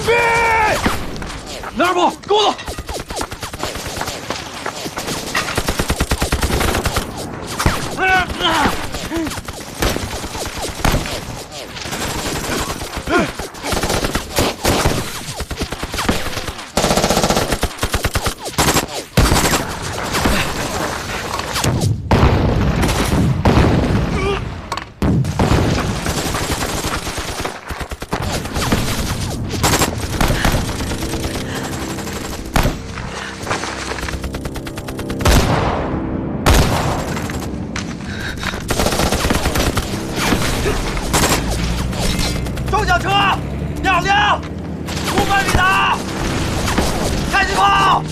备！哪儿不？跟我走！装甲车亮亮，500米的，开始跑！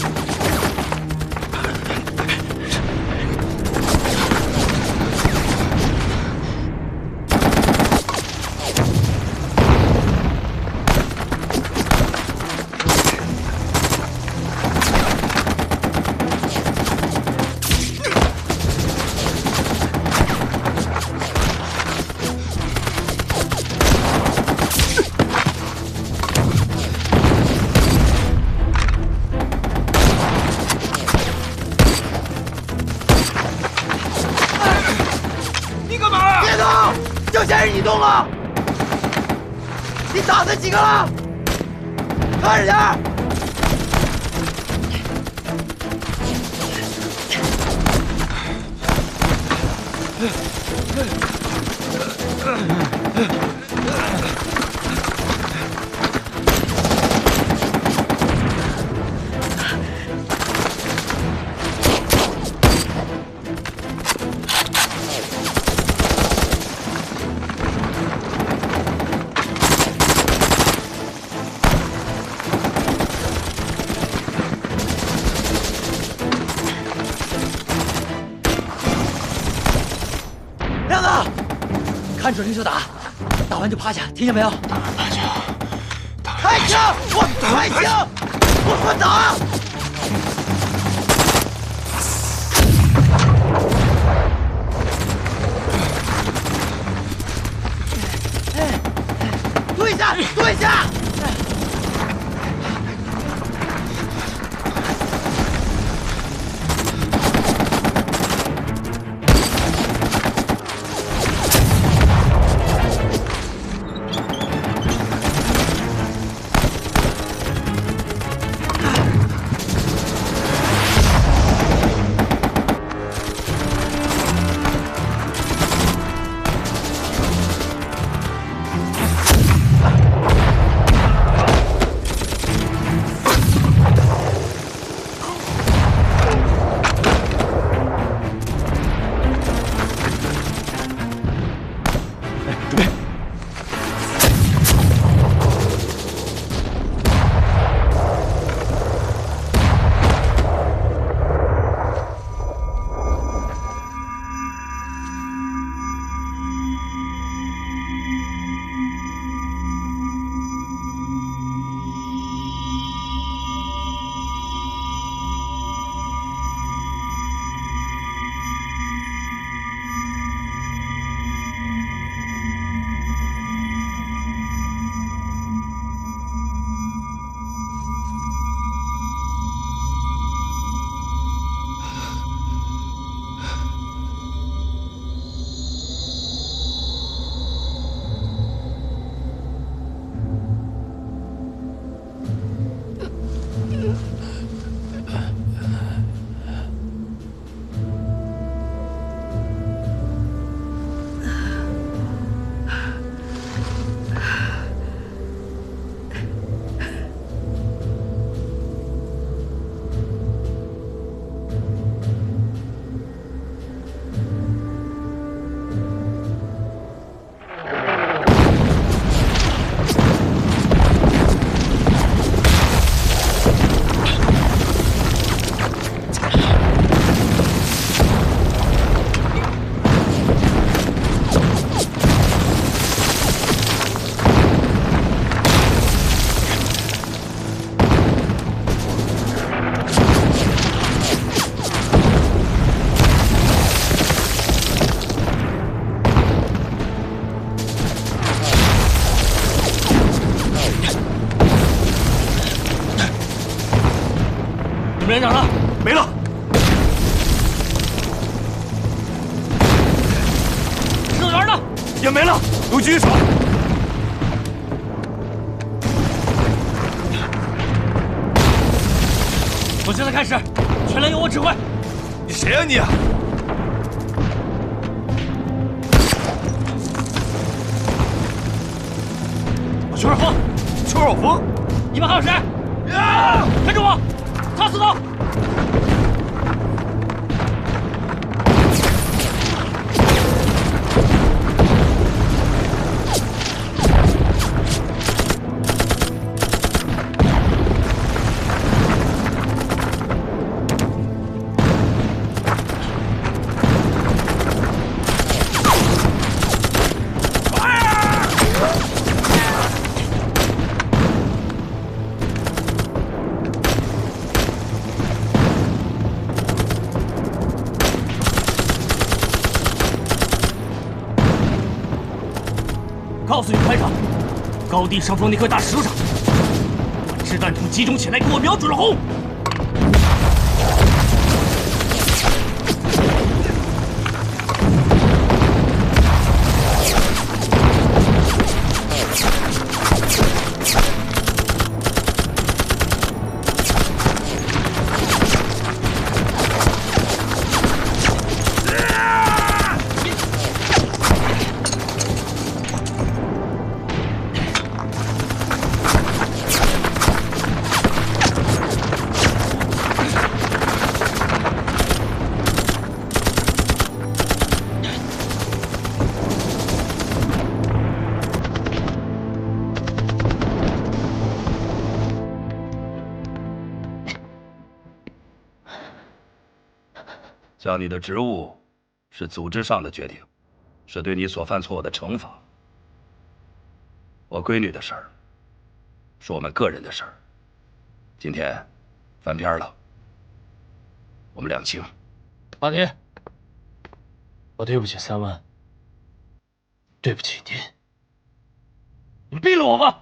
这些人移动了，你打死几个了？快着点儿！亮子，看准了就打，打完就趴下，听见没有？当然趴下。开枪！开枪！我说打！蹲下！蹲下！们连长呢？没了。指导员呢？也没了，都举手。从现在开始，全连由我指挥。你谁啊你？我邱二峰。邱二峰，你们还有谁？啊！跟着我，擦死走！告诉你排长，高地上方那颗大石头上，把掷弹筒集中起来，给我瞄准了轰！降你的职务是组织上的决定，是对你所犯错误的惩罚。我闺女的事儿，是我们个人的事儿。今天翻篇了，我们两清。马天，我对不起3万，对不起您。你们毙了我吧！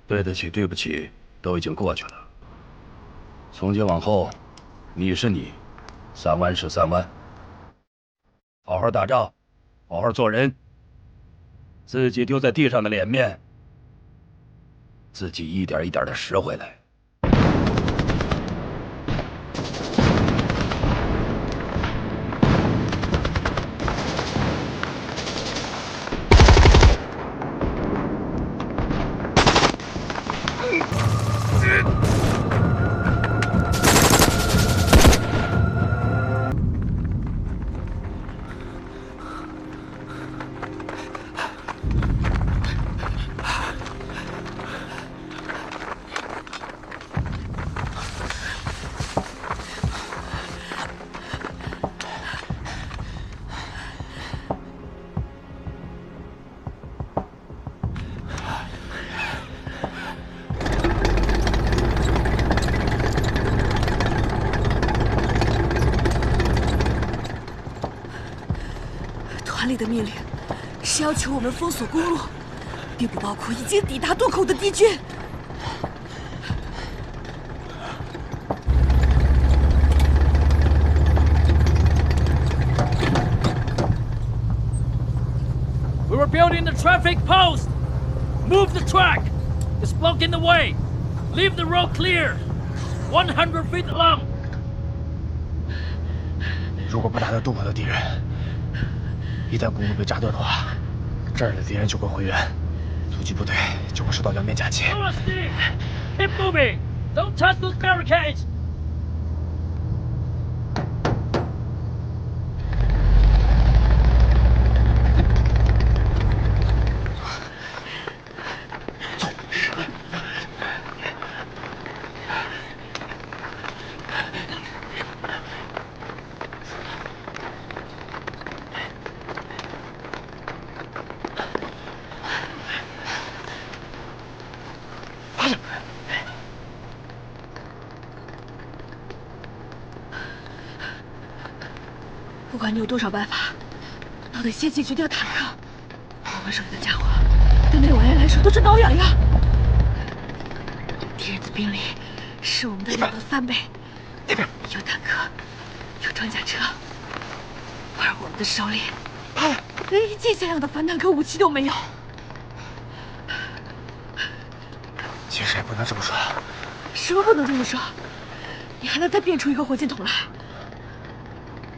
对得起，对不起，都已经过去了。从今往后，你是你，3万是3万。好好打仗，好好做人。自己丢在地上的脸面，自己一点一点的拾回来。团里的命令是要求我们封锁公路，并不包括已经抵达渡口的敌军。We were building the traffic post. Move the track. It's blocking the way. Leave the road clear. 100 feet long. 如果不打到渡口的敌人，一旦公路被炸断的话，这儿的敌人就会回援，突击部队就会受到两面夹击。 Keep moving. Don't touch those barricades. 不管你有多少办法，都得先解决掉坦克。我们手里的家伙，对内网人来说都是挠痒痒。敌人的兵力是我们的2到3倍，那边有坦克，有装甲车，而我们的手里连一件像样的反坦克武器都没有。其实也不能这么说。什么不能这么说？你还能再变出一个火箭筒来？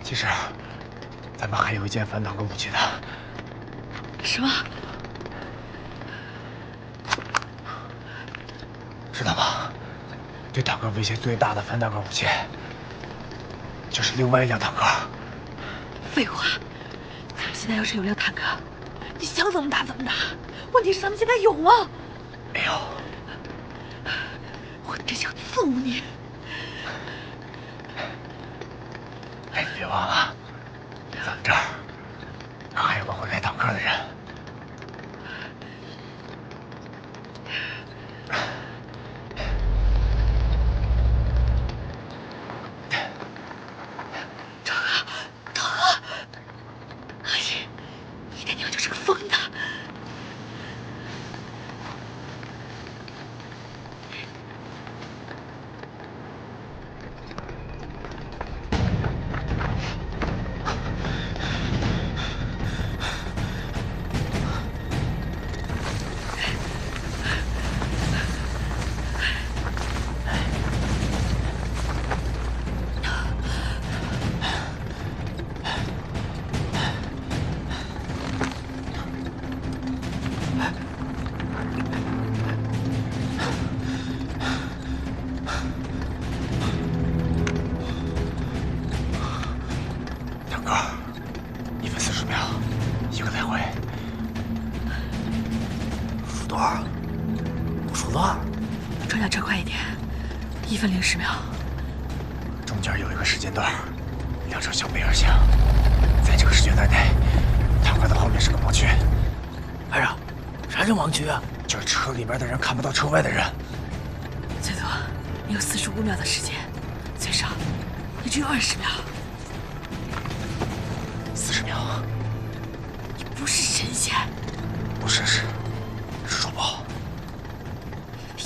其实，咱们还有一件反坦克武器呢。什么？知道吗？对坦克威胁最大的反坦克武器，就是另外一辆坦克。废话，咱们现在要是有辆坦克，你想怎么打怎么打。问题是咱们现在有吗？没有。我真想揍你！哎，你别忘了，咱们这儿还有个会开坦克的人。你他娘就是个疯子！坦克，1分40秒，1个来回。数多少？我数多少？装甲车快一点，1分010秒。中间有一个时间段，2车相背而行，在这个时间段内，坦克的后面是个盲区。排长，啥叫盲区啊？就是车里面的人看不到车外的人。最多你有45秒的时间，最少也只有20秒。40秒，你不是神仙，不试试是主播。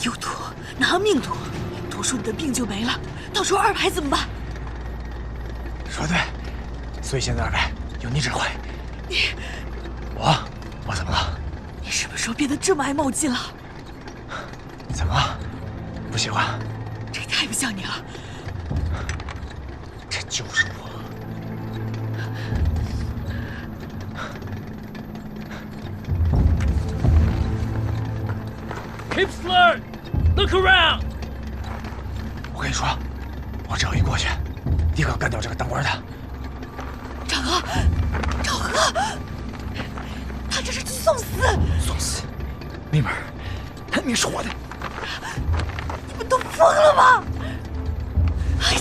有赌拿命赌，赌输你的病就没了，到时候2排怎么办？说对，所以现在2排由你指挥。我怎么了？你什么时候变得这么爱冒进了？怎么了？不喜欢？这也太不像你了。这就是我。Keep slurred. Look around. 我跟你说，我只要一过去，立刻干掉这个当官的。赵哥，赵哥，他这是去送死！送死！妹妹儿，他命是我的。你们都疯了吗？哎！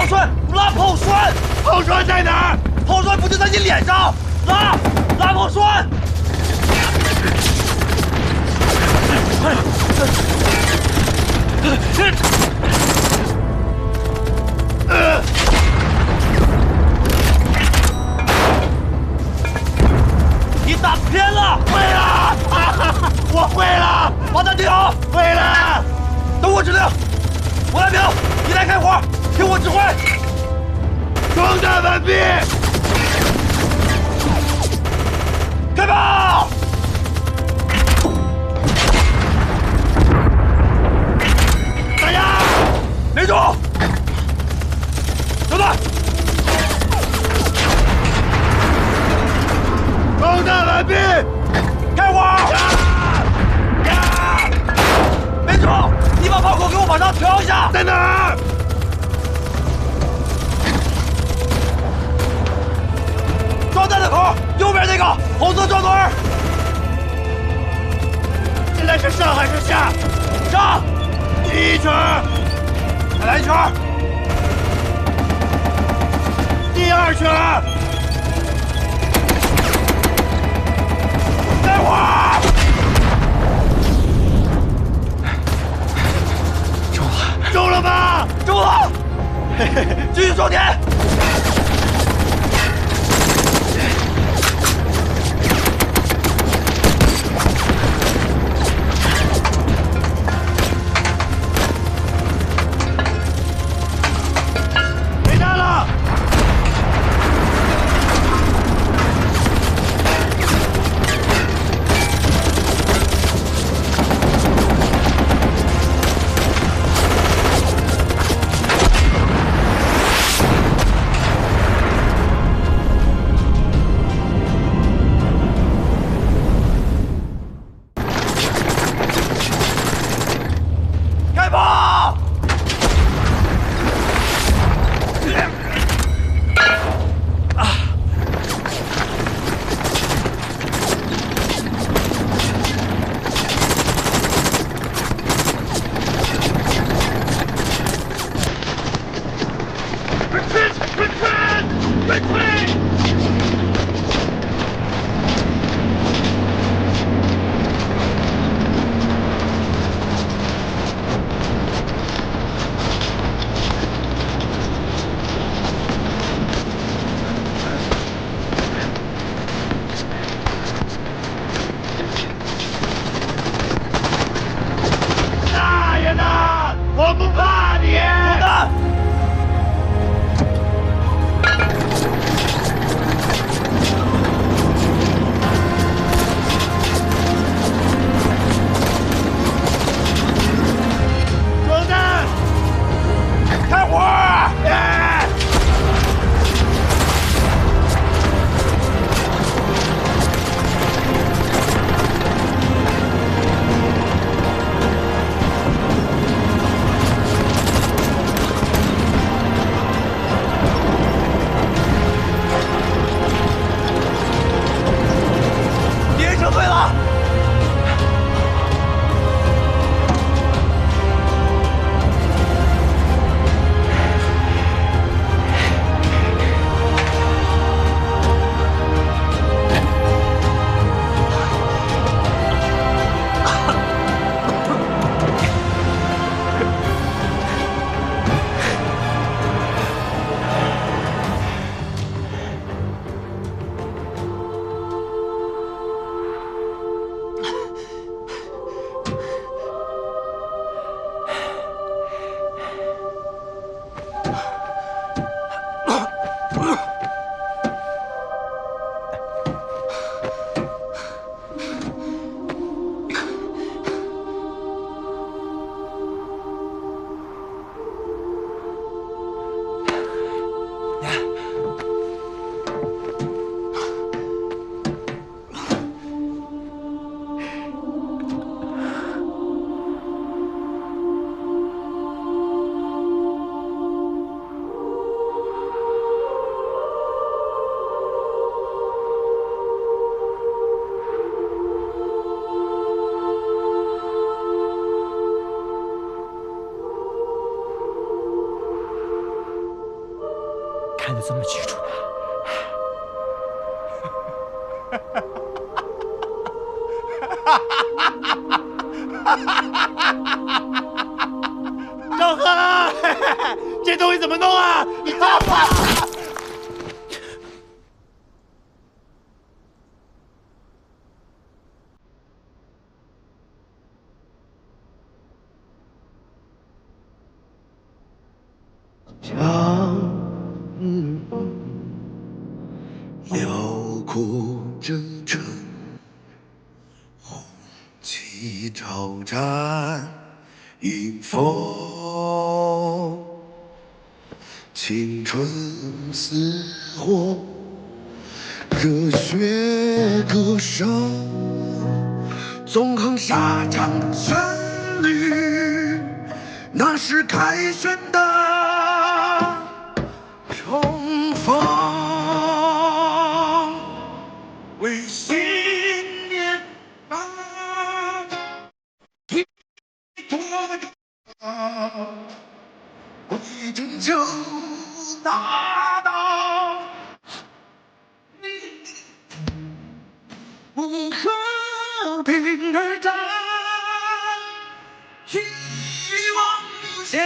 栓，拉炮栓！炮栓在哪儿？炮栓不就在你脸上？拉炮栓！你打偏了！会了，我会了，把它顶好！会了。等我指令，我来表，你来开火，听我指挥。装弹完毕，开炮！打压，没住！小队，装弹完毕，开火！没住！你把炮口给我往上调一下。在哪儿？装弹的口，右边那个红色撞墩。现在是上还是下？上！第一圈，再来一圈。第二圈，开火！中了吧？中了！继续装填。没弹了，得这么清楚呢？赵贺，这东西怎么弄啊？你告诉我。辽阔征程，红旗招展迎风，青春似火，热血歌声，纵横沙场的旋律，那是凯旋的冲锋，为信念而拼搏，为拯救大道，为和平而战，希望无限，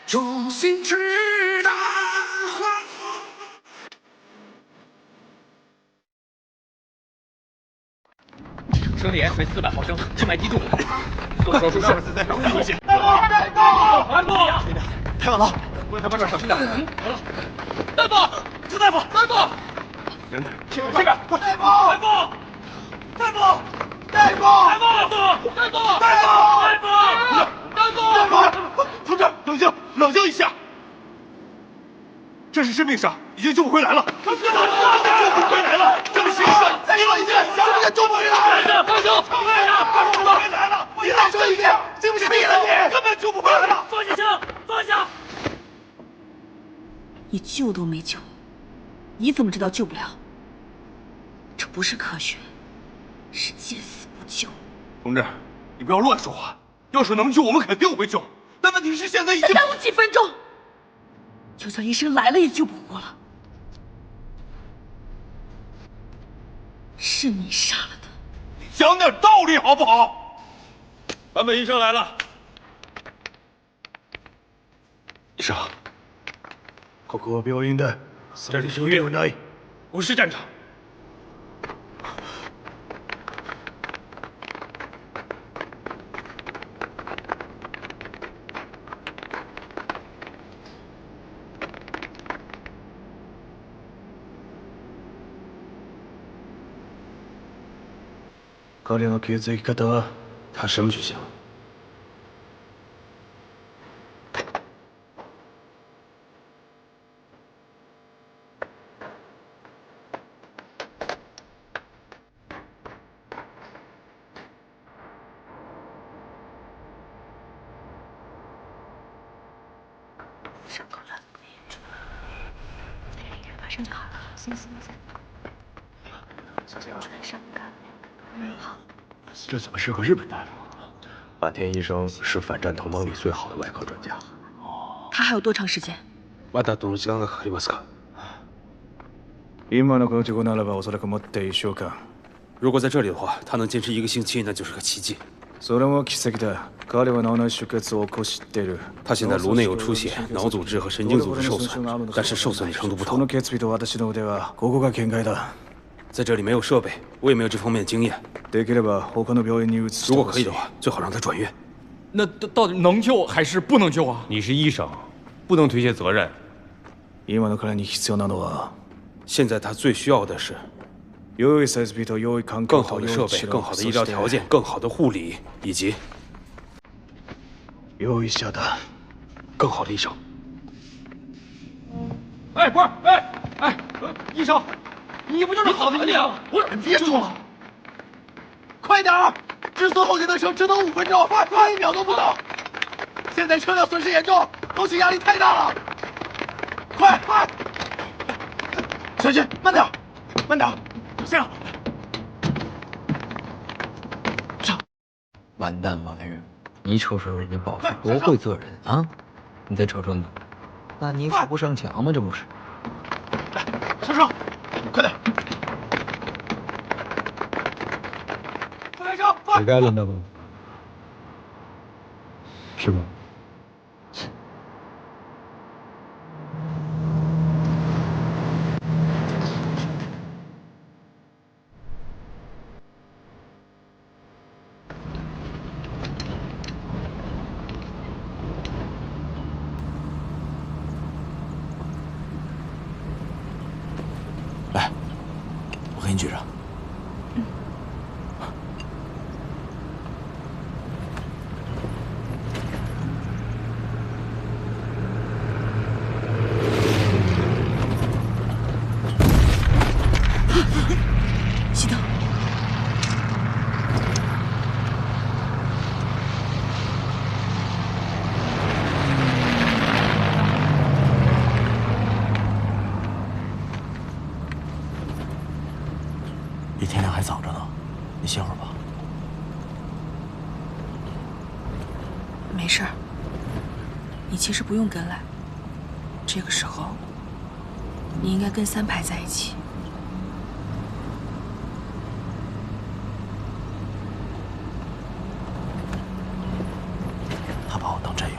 众星之大化。生理盐水400毫升，静脉滴注。做手术时再注意些。太晚了，不能他妈这儿小心点。大夫，朱大夫，大夫，人呢？这边，大夫，大夫，大夫，大夫，大夫，同志，冷静一下，这是致命伤，已经救不回来了。救不回来了，这么形势，再说一遍，想不想救不回来？快救！救不回来了！你再说一遍，信不信毙了你？根本救不回来了！放下枪，放下！你救都没救，你怎么知道救不了？这不是科学，是见死不救。同志，你不要乱说话。要是能救，我们肯定会救。但问题是现在已经……再耽误几分钟，就算医生来了也救不活了。是你杀了他。你讲点道理好不好？坂本医生来了。医生，ここは病院だ。这里是医院，不是战场。彼の血液型は？他什么血型？伤口了，在医院马上就好了，行。伤感。好。这怎么是个日本大夫？坂田医生是反战同盟里最好的外科专家。他还有多长时間？まだどの時間がかかりますか？今のこの状況ならばおそらくもって1週間。如果在这里的话，他能坚持1个星期，那就是个奇迹。それも奇跡だ。彼は脳内出血を起こしている。他现在颅内有出血，脑组织和神经组织受损，但是受损的程度不同。この血液と私の腕はここが限界だ。在这里没有设备，我也没有这方面的经验。できれば他の病院に移して如果可以的话，最好让他转院。那到底能救还是不能救啊？你是医生，不能推卸责任。今の彼に必要なのは，现在他最需要的是良い設備と良い環境更好的设备、更好的医疗条件、更好的护理，以及良い医者だ。更好的医生。哎，不是，哎，医生，你不就是好的医生？不是，别说了，快点儿！至死后勤的车只等5分钟，快1秒都不等。现在车辆损失严重，后勤压力太大了。快！小心，慢点，这样。完蛋，王来人，你瞅瞅人家保父多会做人啊！你再瞅瞅你，那你扶不上墙吗？这不是？来，上车，快点！开车，快！也该轮到我了，是吧？来，我给你举着。熄灯。离天亮还早着呢，你歇会儿吧。没事儿，你其实不用跟来。这个时候，你应该跟三排在一起。他把我当战友。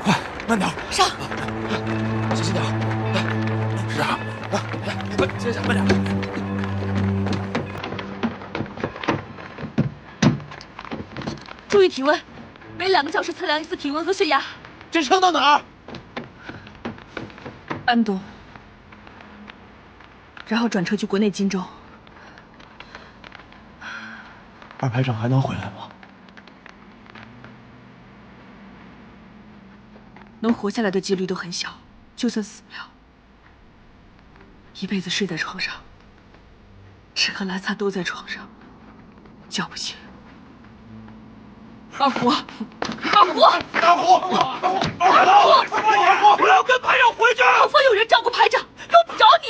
快，慢点，上。小心点。是啊，来，快，接着，慢点。注意体温，每2个小时测量一次体温和血压。这车到哪儿？安东，然后转车去国内荆州。二排长还能回来吗？能活下来的几率都很小，就算死不了，一辈子睡在床上，吃喝拉撒都在床上，叫不醒。二虎，二虎，二虎，我要跟排长回去。后方有人照顾排长，用不着你。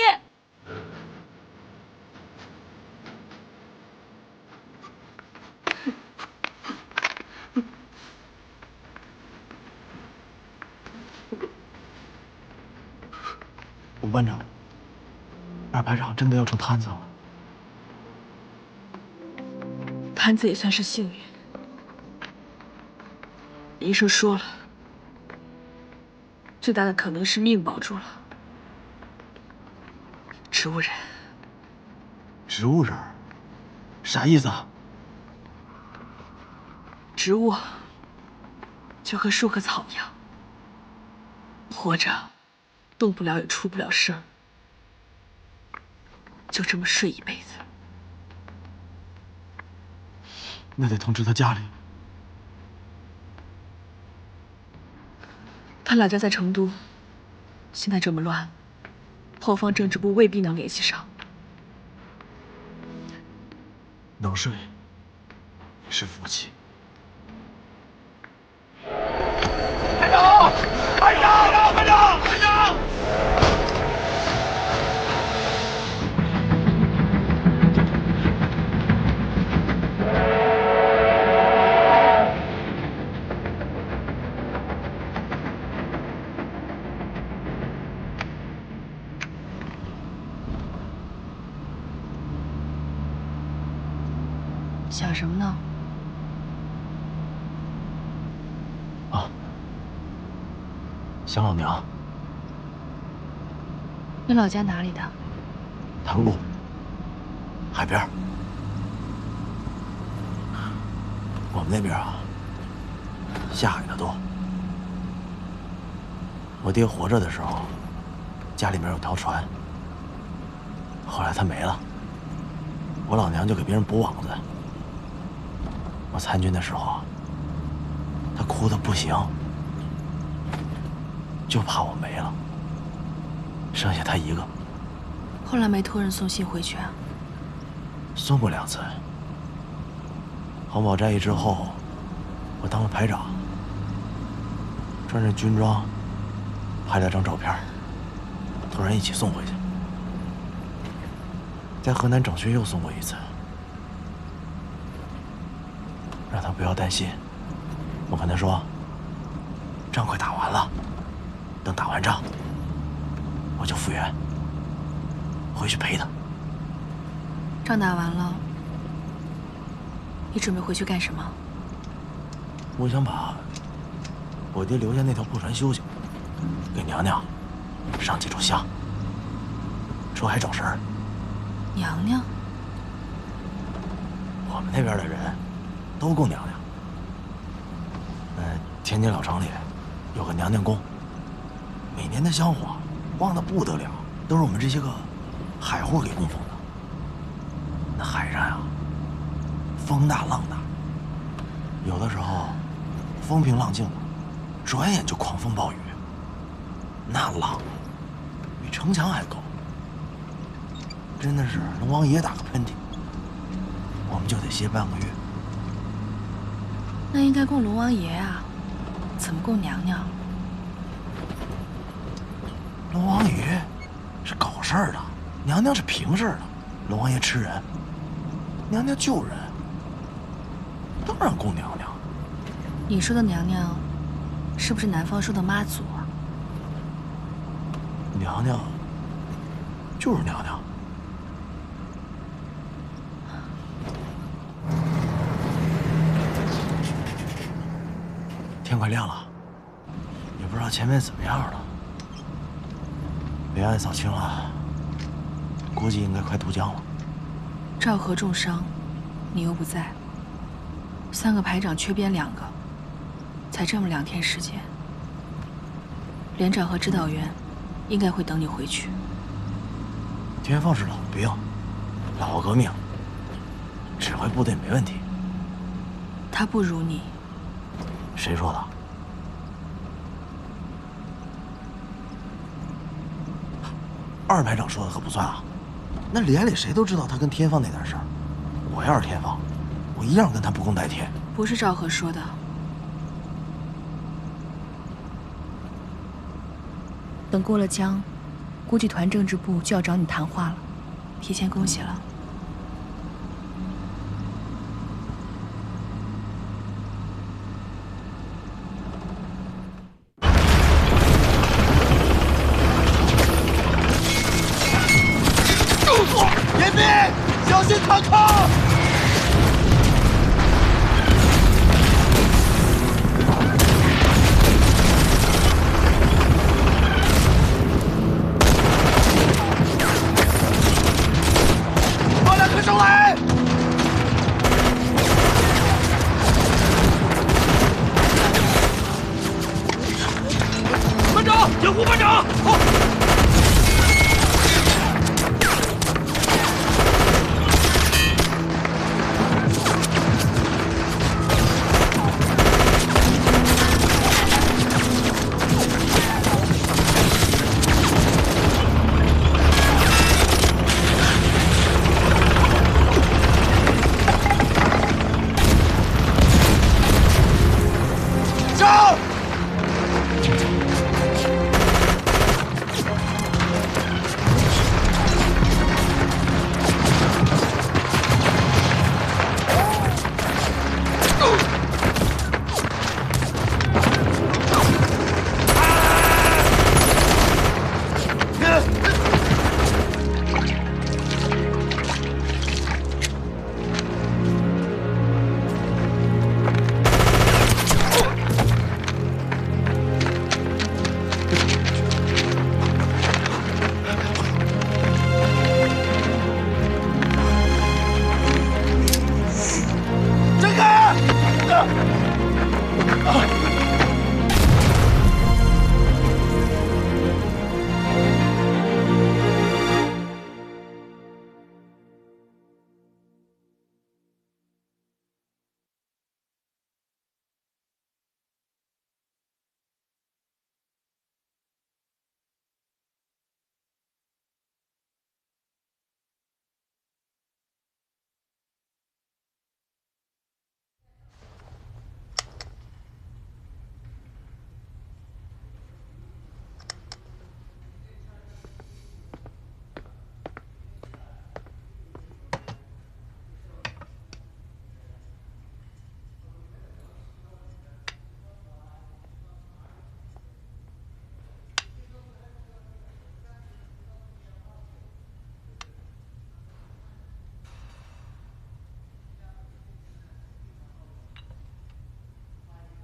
吴班长，二排长真的要成瘫子了。摊子也算是幸运，医生说了，最大的可能是命保住了。植物人，植物人，啥意思啊？植物就和树和草一样，活着动不了也出不了声，就这么睡一辈子。那得通知他家里。他老家在成都，现在这么乱，后方政治部未必能联系上。能睡是福气。排长，排长，排长，排长！想什么呢？啊，想老娘。你老家哪里的？塘沽，海边。我们那边啊，下海的多。我爹活着的时候，家里面有条船，后来他没了，我老娘就给别人补网子。我参军的时候，他哭得不行，就怕我没了，剩下他一个。后来没托人送信回去啊？送过2次。黄堡战役之后，我当了排长，穿着军装，拍了张照片，托人一起送回去。在河南整学又送过一次，让他不要担心。我跟他说，仗快打完了，等打完仗，我就复员，回去陪他。仗打完了，你准备回去干什么？我想把我爹留下那条破船修修，给娘娘上几炷香，出海找神儿。娘娘？我们那边的人都供娘娘。天津老城里有个娘娘宫，每年的香火旺得不得了，都是我们这些个海货给供奉的。那海上呀，风大浪大，有的时候风平浪静的，转眼就狂风暴雨，那浪比城墙还高，真的是龙王爷打个喷嚏，我们就得歇半个月。那应该供龙王爷啊，怎么供娘娘？龙王爷是搞事儿的，娘娘是平事儿的。龙王爷吃人，娘娘救人，当然供娘娘。你说的娘娘，是不是南方说的妈祖啊？娘娘就是娘娘。天快亮了，也不知道前面怎么样了。北岸扫清了，估计应该快渡江了。赵河重伤，你又不在，3个排长缺编2个，才这么2天时间，连长和指导员应该会等你回去。天放是老兵，老革命，指挥部队没问题。他不如你。谁说的？2排长说的可不算啊，那连里谁都知道他跟天放那点事儿。我要是天放，我一样跟他不共戴天。不是赵河说的。等过了江，估计团政治部就要找你谈话了，提前恭喜了。严兵，小心坦克！把2颗上来！班长，掩护班长！好。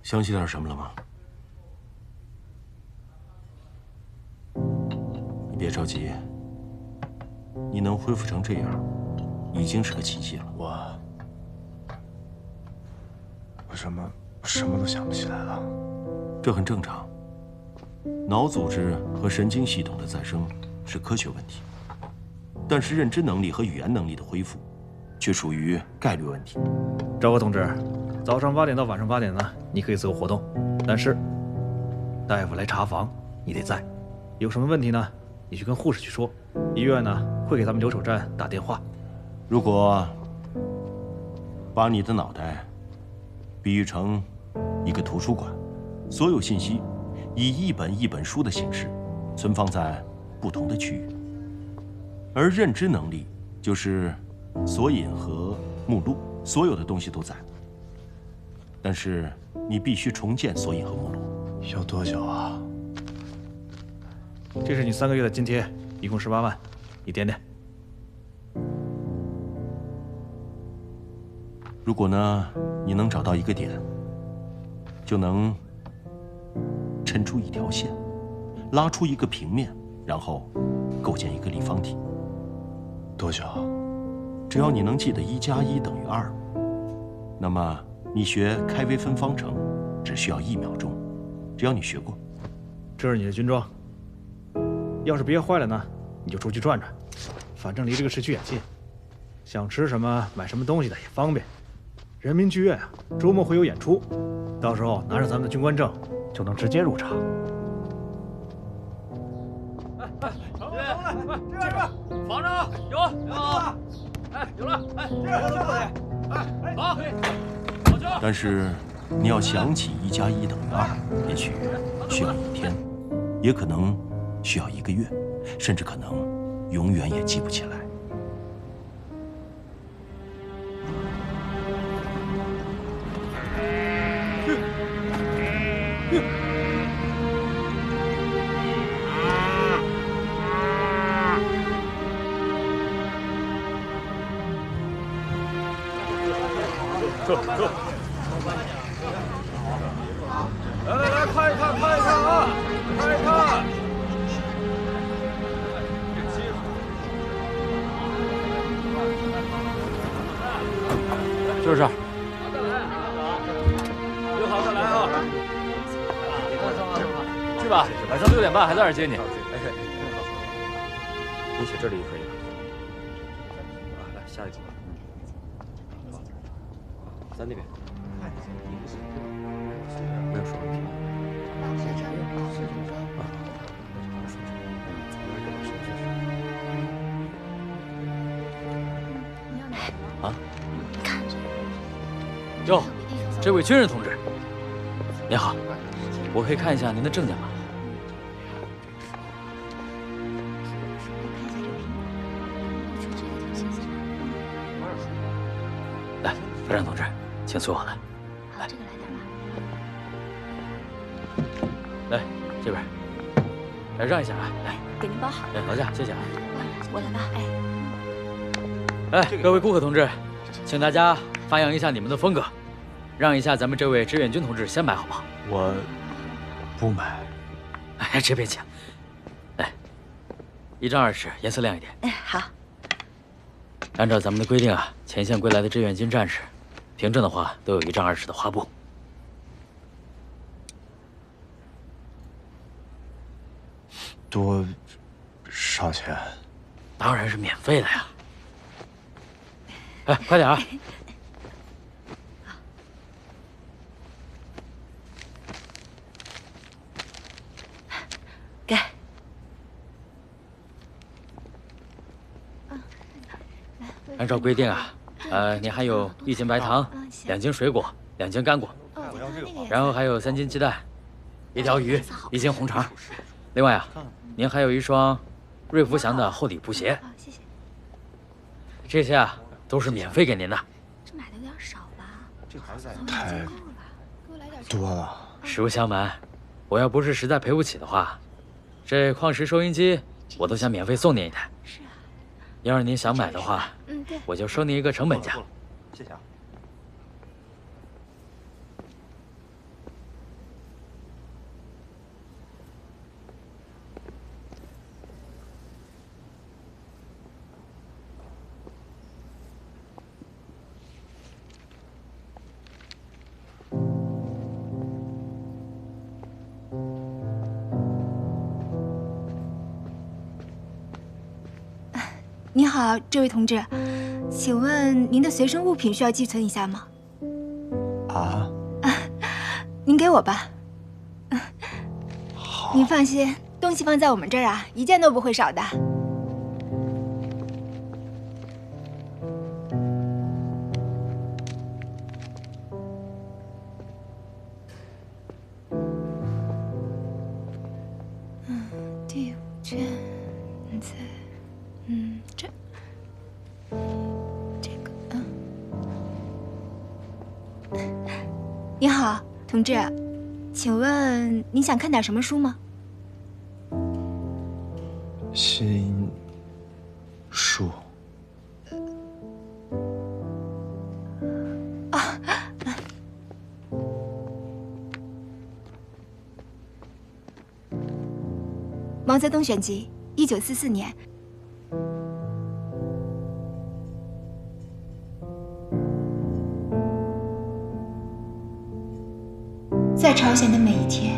想起点什么了吗？你别着急，你能恢复成这样，已经是个奇迹了。我什么都想不起来了。这很正常。脑组织和神经系统的再生是科学问题，但是认知能力和语言能力的恢复，却属于概率问题。赵国同志，早上8点到晚上8点呢，你可以自由活动，但是大夫来查房，你得在。有什么问题呢，你去跟护士去说。医院呢会给咱们留守站打电话。如果把你的脑袋比喻成一个图书馆，所有信息以一本一本书的形式存放在不同的区域，而认知能力就是索引和目录，所有的东西都在。但是你必须重建索引和目录。要多久啊？这是你3个月的津贴，一共18万，你点点。如果呢，你能找到一个点，就能抻出一条线，拉出一个平面，然后构建一个立方体。多久？只要你能记得1+1等于2，那么你学开微分方程只需要1秒钟，只要你学过。这是你的军装，要是憋坏了呢，你就出去转转，反正离这个市区也近，想吃什么买什么东西的也方便。人民剧院啊，周末会有演出，到时候拿着咱们的军官证就能直接入场。这边房子有，哎，有了，哎，好，但是你要想起1+1等于2，也许需要1天，也可能需要1个月，甚至可能永远也记不起来。走，来，看一看啊，看一看。就是这儿。有好再来啊！去吧，晚上6点半还在这儿接你。你写这里就可以了。来，下一组。在那边。没有说问题。啊？哟，这位军人同志，您好，我可以看一下您的证件吗？来，排长同志，请随我来。来，来这边，来让一下啊，来，给您包好。哎，劳驾，谢谢啊。我来吧，哎，各位顾客同志，请大家发扬一下你们的风格，让一下咱们这位志愿军同志先买，好不好？我不买。哎，这边请。来，1张20，颜色亮一点。哎，好。按照咱们的规定啊，前线归来的志愿军战士，凭证的话都有1张20的花布。多少钱？当然是免费的呀。哎，快点啊！给。按照规定啊，你还有1斤白糖、2斤水果、2斤干果，然后还有3斤鸡蛋、1条鱼、1斤红肠。另外啊，您还有1双瑞福祥的厚底布鞋。谢谢。这些啊都是免费给您的。这买的有点少吧？这孩子太多了。实不相瞒，我要不是实在赔不起的话，这矿石收音机我都想免费送您1台。是啊。要是您想买的话，对，我就收您一个成本价。谢谢啊。你好，这位同志，请问您的随身物品需要寄存一下吗？啊？您给我吧。好。您放心，东西放在我们这儿啊，一件都不会少的。第5卷在，这个，你好，同志，请问你想看点什么书吗？新书。毛泽东选集，1944年。在朝鲜的每一天，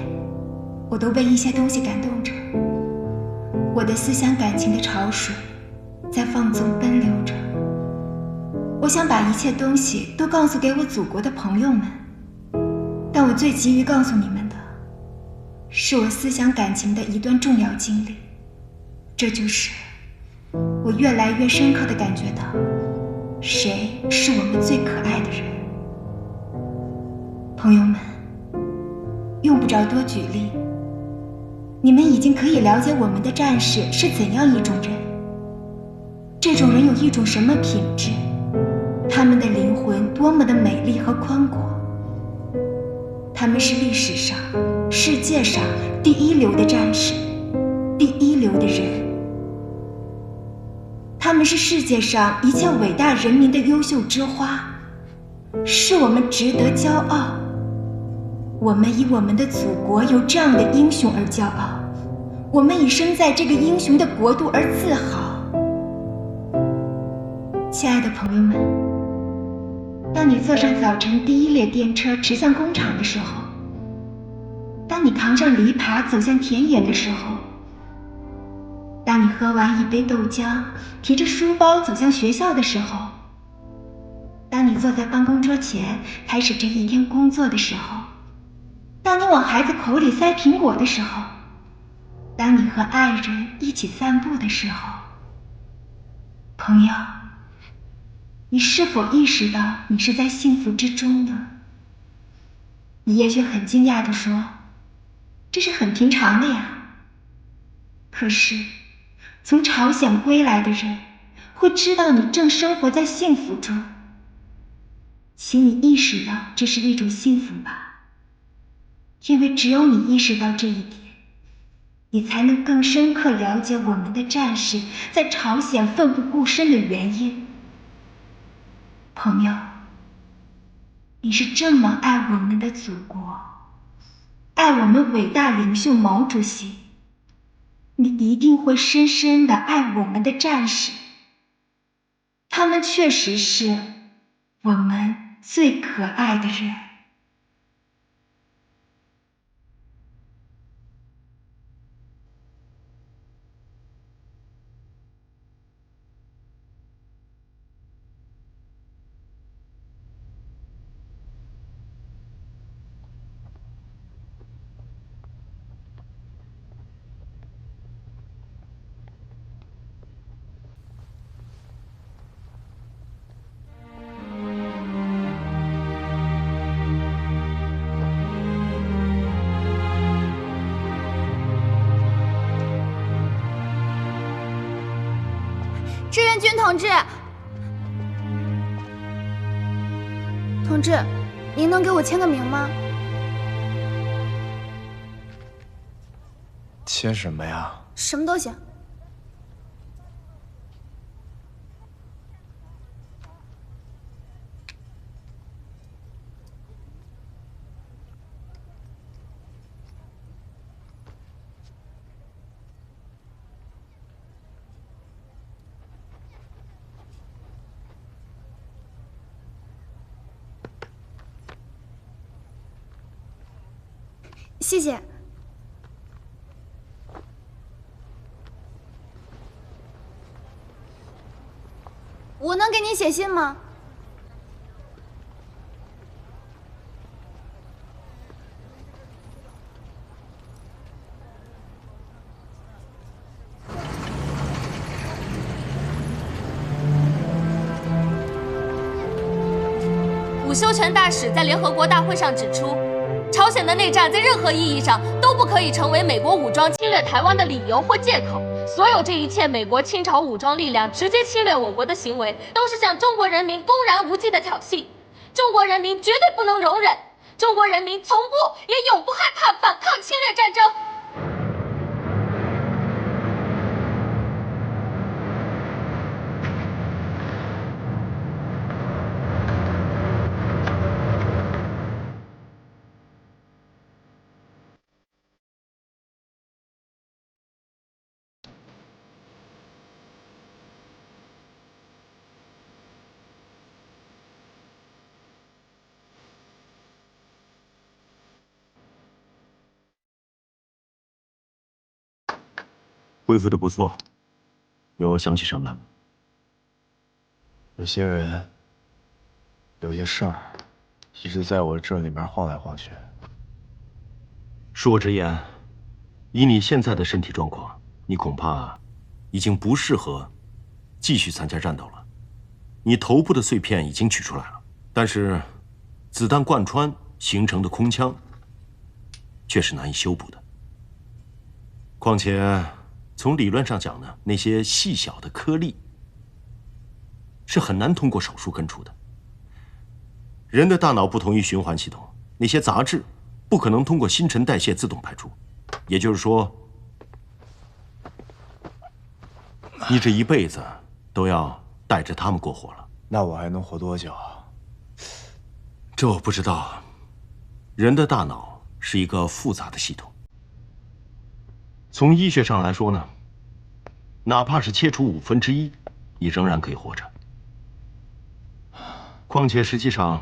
我都被一些东西感动着。我的思想感情的潮水在放纵奔流着。我想把一切东西都告诉给我祖国的朋友们，但我最急于告诉你们的是我思想感情的一段重要经历。这就是我越来越深刻地感觉到，谁是我们最可爱的人。朋友们，用不着多举例，你们已经可以了解我们的战士是怎样一种人。这种人有一种什么品质？他们的灵魂多么的美丽和宽广。他们是历史上、世界上第一流的战士，第一流的人。他们是世界上一切伟大人民的优秀之花，是我们值得骄傲。我们以我们的祖国有这样的英雄而骄傲，我们以生在这个英雄的国度而自豪。亲爱的朋友们，当你坐上早晨第一列电车驰向工厂的时候，当你扛上篱笆走向田野的时候，当你喝完一杯豆浆提着书包走向学校的时候，当你坐在办公桌前开始这一天工作的时候，当你往孩子口里塞苹果的时候，当你和爱人一起散步的时候，朋友，你是否意识到你是在幸福之中呢？你也许很惊讶地说，这是很平常的呀。可是从朝鲜归来的人会知道你正生活在幸福中，请你意识到这是一种幸福吧，因为只有你意识到这一点，你才能更深刻了解我们的战士在朝鲜奋不顾身的原因。朋友，你是这么爱我们的祖国，爱我们伟大领袖毛主席，你一定会深深地爱我们的战士。他们确实是我们最可爱的人。志愿军同志，同志，您能给我签个名吗？签什么呀？什么都行。谢谢。你写信吗？伍修权大使在联合国大会上指出，朝鲜的内战在任何意义上都不可以成为美国武装侵略台湾的理由或借口。所有这一切美国清朝武装力量直接侵略我国的行为，都是向中国人民公然无忌的挑衅。中国人民绝对不能容忍，中国人民从不也永不害怕反抗侵略战争。恢复的不错，有想起什么了？有些人，有些事儿，一直在我这里面晃来晃去。恕我直言，以你现在的身体状况，你恐怕已经不适合继续参加战斗了。你头部的碎片已经取出来了，但是子弹贯穿形成的空腔却是难以修补的。况且，从理论上讲呢，那些细小的颗粒是很难通过手术根除的。人的大脑不同于循环系统，那些杂质不可能通过新陈代谢自动排出。也就是说，你这一辈子都要带着它们过活了。那我还能活多久？这我不知道。人的大脑是一个复杂的系统。从医学上来说呢，哪怕是切除1/5，你仍然可以活着。况且实际上，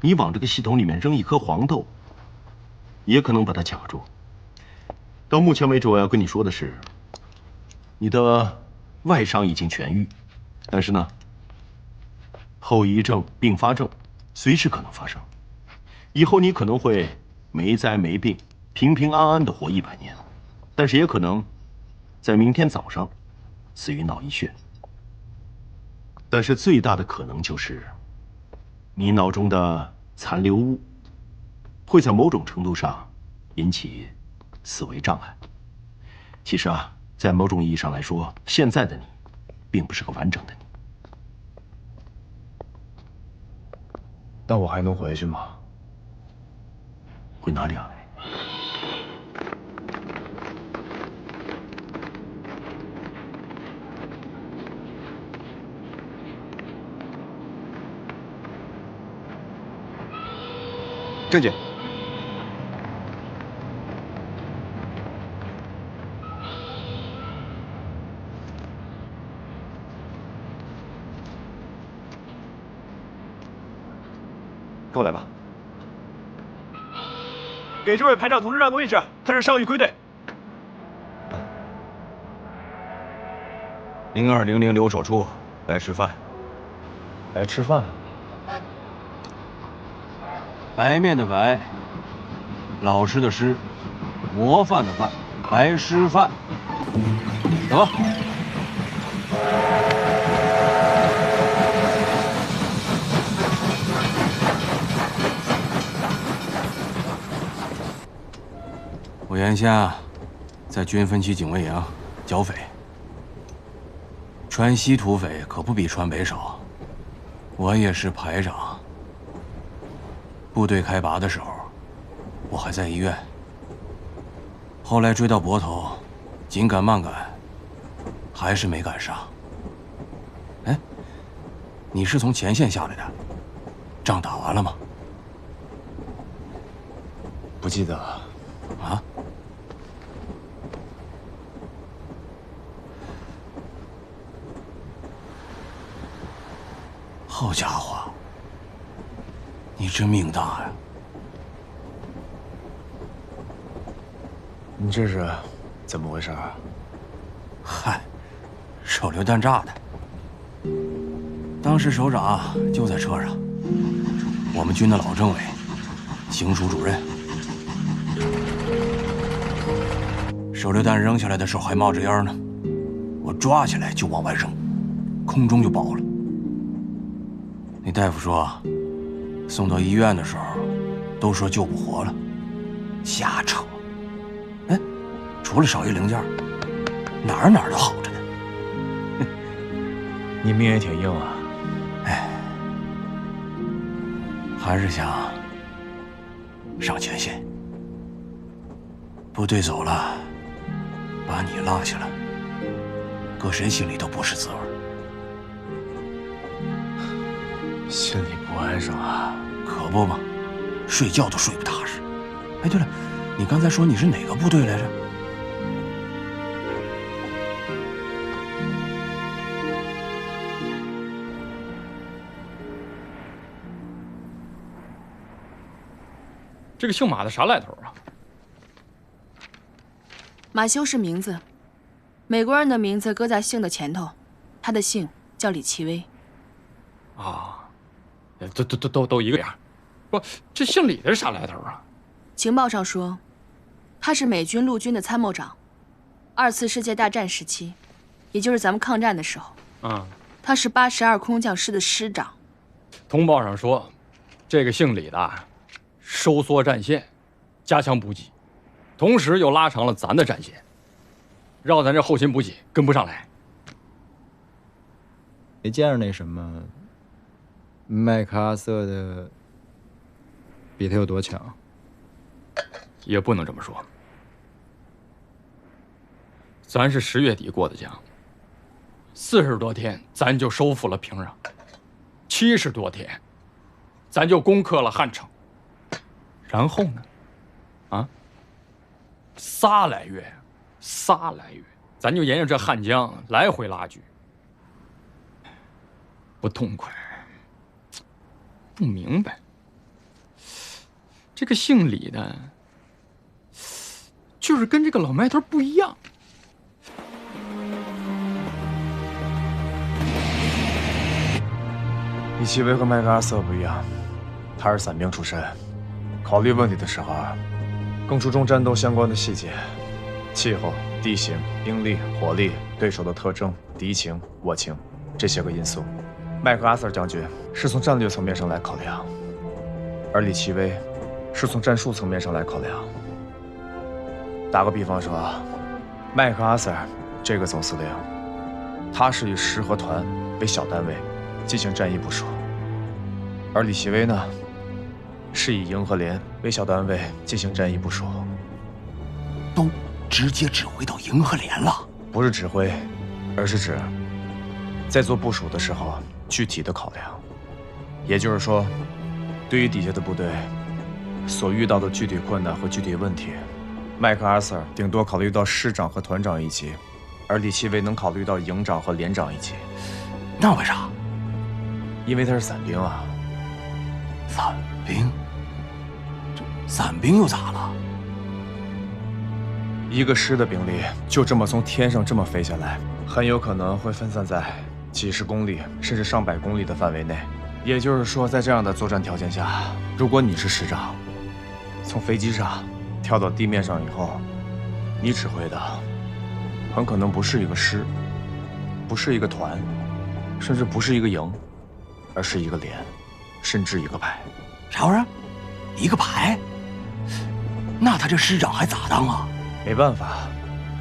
你往这个系统里面扔一颗黄豆，也可能把它卡住。到目前为止，我要跟你说的是，你的外伤已经痊愈，但是呢，后遗症、并发症随时可能发生。以后你可能会没灾没病，平平安安的活100年。但是也可能在明天早上死于脑溢血。但是最大的可能就是你脑中的残留物会在某种程度上引起思维障碍。其实啊，在某种意义上来说，现在的你并不是个完整的你。那我还能回去吗？回哪里啊？郑姐，跟我来吧。给这位排长同志让个位置，他是上尉归队。0200留守处，来吃饭。来吃饭。白面的白，老师的师，模范的范，白师范。走吧。我眼下在军分区警卫营剿匪，川西土匪可不比川北少。我也是排长。部队开拔的时候，我还在医院。后来追到泊头，紧赶慢赶，还是没赶上。哎，你是从前线下来的，仗打完了吗？不记得。啊？好家伙，你真命大呀！你这是怎么回事啊？嗨，手榴弹炸的。当时首长就在车上，我们军的老政委，行署主任。手榴弹扔下来的时候还冒着烟呢，我抓起来就往外扔，空中就爆了。那大夫说，送到医院的时候，都说救不活了，瞎扯。哎，除了少一零件，哪儿都好着呢。你命也挺硬啊。哎，还是想上前线。部队走了，把你落下了，搁谁心里都不是滋味。心里不安生啊。可不嘛，睡觉都睡不踏实。哎，对了，你刚才说你是哪个部队来着？这个姓马的啥来头啊？马修是名字，美国人的名字搁在姓的前头，他的姓叫李奇微。啊，都一个样。不，这姓李的是啥来头啊？情报上说，他是美军陆军的参谋长，2次世界大战时期，也就是咱们抗战的时候。他是82空降师的师长。通报上说，这个姓李的收缩战线，加强补给，同时又拉长了咱的战线，让咱这后勤补给跟不上来。没见着那什么麦克阿瑟的比他有多强？也不能这么说，咱是10月底过的江，40多天咱就收复了平壤，70多天咱就攻克了汉城，然后呢，啊，3来月，咱就沿着这汉江来回拉锯，不痛快，不明白，这个姓李的，就是跟这个老麦头不一样。李奇微和麦克阿瑟不一样，他是伞兵出身，考虑问题的时候更注重战斗相关的细节，气候、地形、兵力、火力、对手的特征、敌情、我情这些个因素。麦克阿瑟将军是从战略层面上来考量，而李奇微是从战术层面上来考量。打个比方说，麦克阿瑟这个总司令，他是以师和团为小单位进行战役部署，而李奇微呢，是以营和连为小单位进行战役部署。都直接指挥到营和连了？不是指挥，而是指在做部署的时候具体的考量。也就是说，对于底下的部队所遇到的具体困难和具体问题，麦克阿瑟顶多考虑到师长和团长一级，而李奇微能考虑到营长和连长一级。那为啥？因为他是伞兵啊。伞兵？这伞兵又咋了？一个师的兵力就这么从天上这么飞下来，很有可能会分散在几十公里甚至上百公里的范围内。也就是说，在这样的作战条件下，如果你是师长，从飞机上跳到地面上以后，你指挥的很可能不是一个师，不是一个团，甚至不是一个营，而是一个连，甚至一个排。啥玩意儿？一个排？那他这师长还咋当啊？没办法，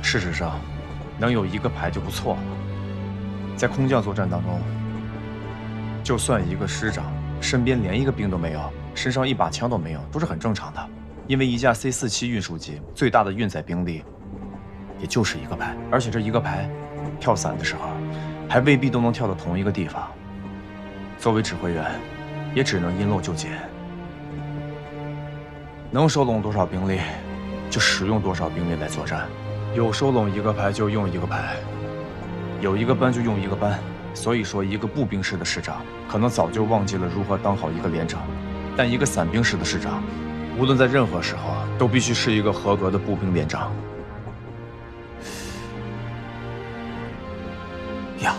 事实上，能有一个排就不错了。在空降作战当中，就算一个师长身边连一个兵都没有，身上一把枪都没有，都是很正常的。因为一架 C-47运输机最大的运载兵力，也就是一个排，而且这一个排跳伞的时候，还未必都能跳到同一个地方。作为指挥员，也只能因漏就减，能收拢多少兵力，就使用多少兵力来作战。有收拢一个排就用一个排，有一个班就用一个班。所以说，一个步兵师的师长可能早就忘记了如何当好一个连长，但一个伞兵师的师长，无论在任何时候都必须是一个合格的步兵连长。呀，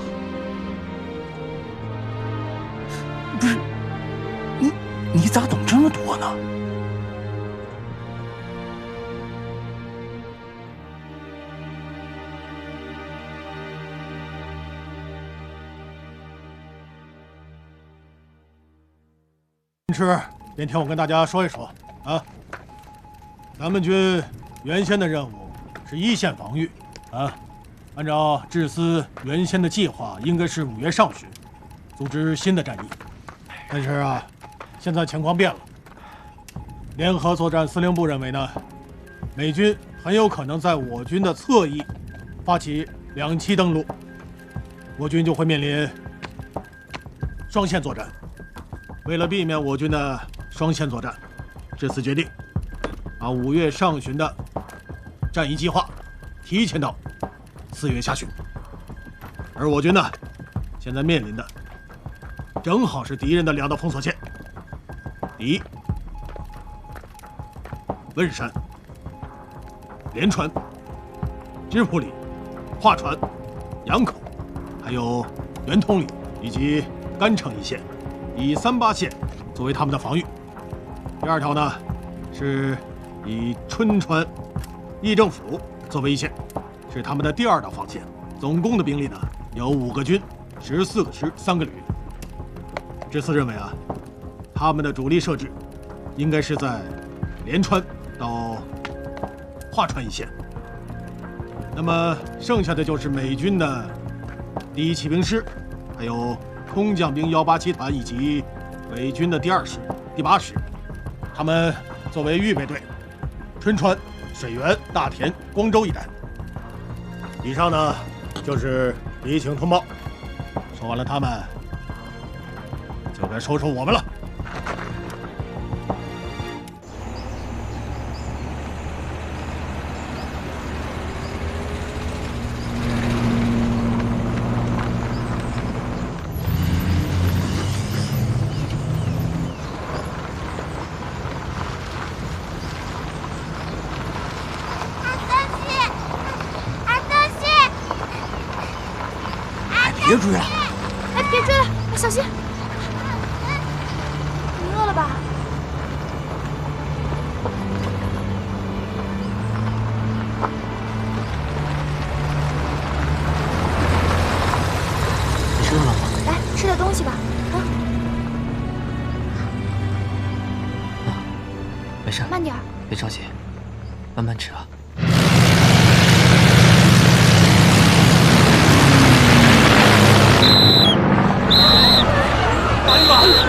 你咋懂这么多呢？是，边听我跟大家说一说啊。咱们军原先的任务是一线防御啊，按照志司原先的计划，应该是5月上旬组织新的战役。但是啊，现在情况变了。联合作战司令部认为呢，美军很有可能在我军的侧翼发起2栖登陆，我军就会面临双线作战。为了避免我军的双线作战，这次决定把5月上旬的战役计划提前到4月下旬。而我军呢，现在面临的正好是敌人的2道封锁线：第一，汶山、连川、芝罘里、华川、杨口，还有圆通里以及甘城一线。以38线作为他们的防御。第2条呢，是以春川、议政府作为一线，是他们的第2道防线。总共的兵力呢有5个军、14个师、3个旅。这次认为啊，他们的主力设置应该是在连川到华川一线。那么剩下的就是美军的第1骑兵师，还有空降兵187团以及伪军的第2师、第8师，他们作为预备队，春川、水源、大田、光州一带。以上呢就是敌情通报。说完了他们，就该说说我们了。别追了！哎，别追了，小心！你饿了吧？你饿了吗？来，吃点东西吧。没事，慢点，别着急，慢慢吃啊。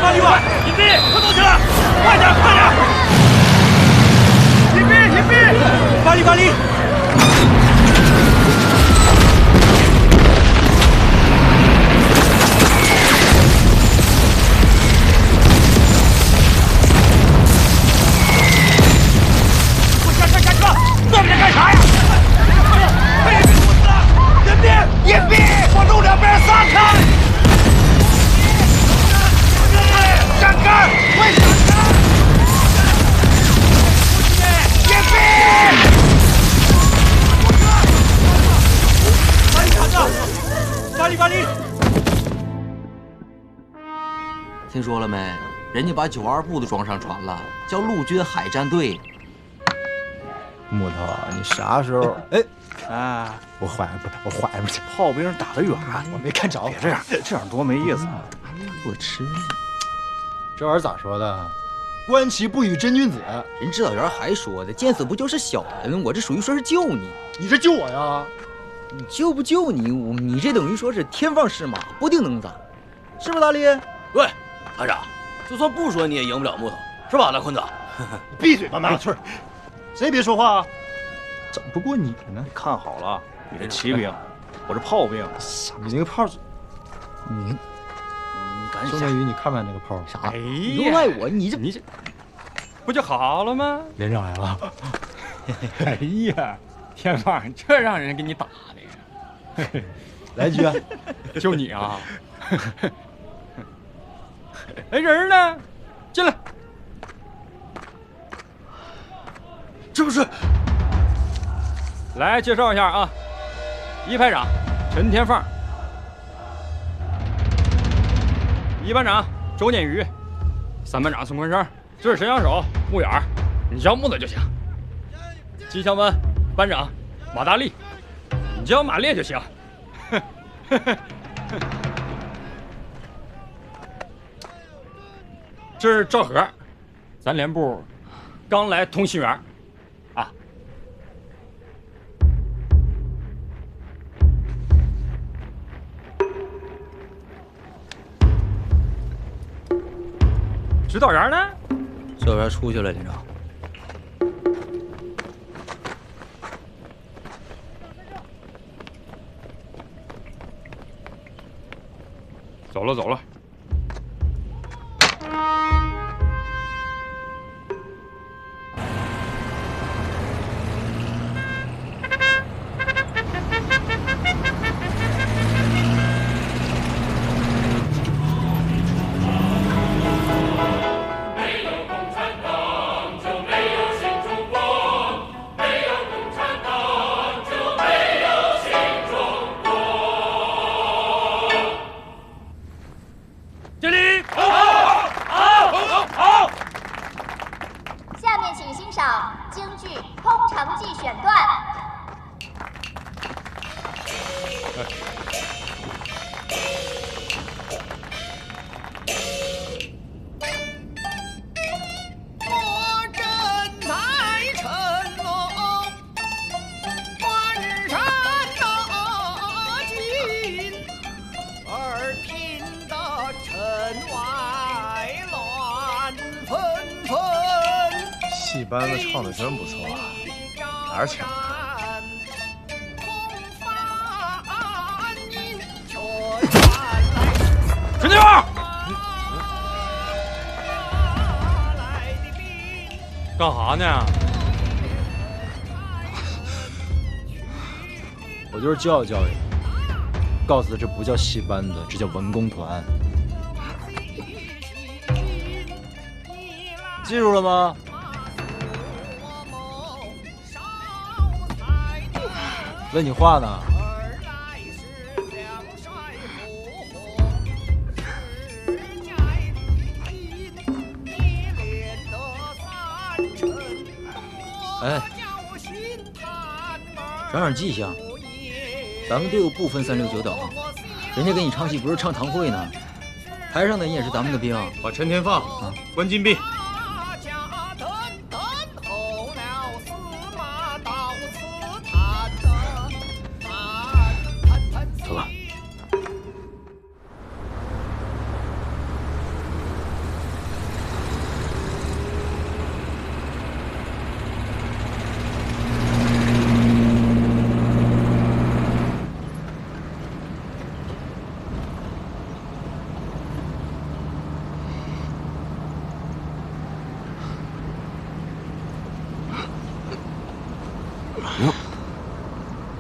马旅馆，隐蔽，快动起来！快点，快点！隐蔽，隐蔽！巴黎，巴黎！快下车，下车！坐着干啥呀？隐蔽，隐蔽！往路两边撒开！闪开！快闪开！隐蔽！巴黎厂长，巴黎，巴黎！听说了没？人家把9·2部都装上船了，叫陆军海战队。木头，你啥时候？哎，我缓不去，炮兵打得远，我没看着。别这样，这样多没意思。我吃。这玩意儿咋说的？观其不语真君子。人指导员还说的，见死不救是小人，我这属于说是救你。你是救我呀？你救不救你？你这等于说是天放矢马，不定能咋，是不是大力？对，团长，就算不说你也赢不了木头，是吧，那坤子？闭嘴吧，马村，谁别说话啊？整不过你呢？看好了，你是骑兵，我是炮兵。你那个炮，你敢宋天宇，你看看那个炮。啥？哎你又赖我，你这不就好了吗？连长来了。哎呀，天放，这让人给你打的。来局，就你啊？哎，人呢？进来。这不是。来介绍一下啊，1排长陈天放，1班长周念宇三班长孙坤生，这是神枪手木远，你叫木子就行。机枪班班长马大力，你叫马烈就行。这是赵和，咱连部刚来通信员。 指导员呢？指导员出去了，连长。走了，走了。戏班子唱的真不错啊，哪儿请的？陈金二，干哈呢？我就是教育教育你，告诉他这不叫戏班子，这叫文工团，记住了吗？ 问你话呢？哎，长点记性。咱们队伍不分369等，人家给你唱戏不是唱堂会呢，台上的人也是咱们的兵。把陈天放关禁闭。 哟，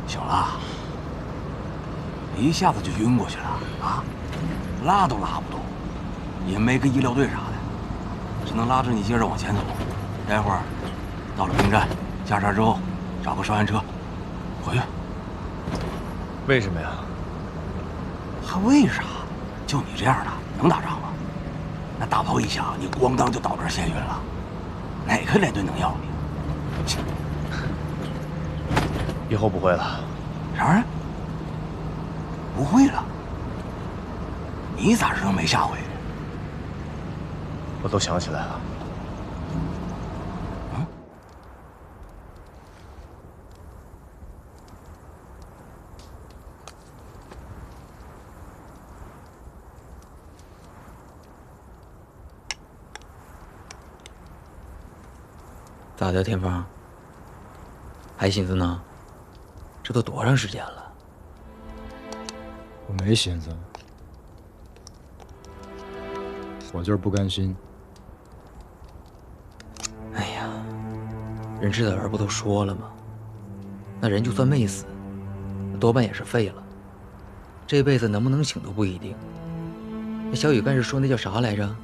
小拉，一下子就晕过去了啊！拉都拉不动，也没个医疗队啥的，只能拉着你接着往前走。待会儿到了兵站，下车之后找个烧烟车回去。为什么呀？还为啥？就你这样的能打仗吗？那大炮一响，你咣当就倒这儿眩晕了，哪个连队能要你？切！ 以后不会了。啥玩意儿？不会了？你咋知道没下回？我都想起来了。嗯？咋的，天放？还寻思呢？ 这都多长时间了？我没寻思，我就是不甘心。哎呀，人指导员不都说了吗？那人就算没死，多半也是废了。这辈子能不能醒都不一定。那小雨干事说那叫啥来着？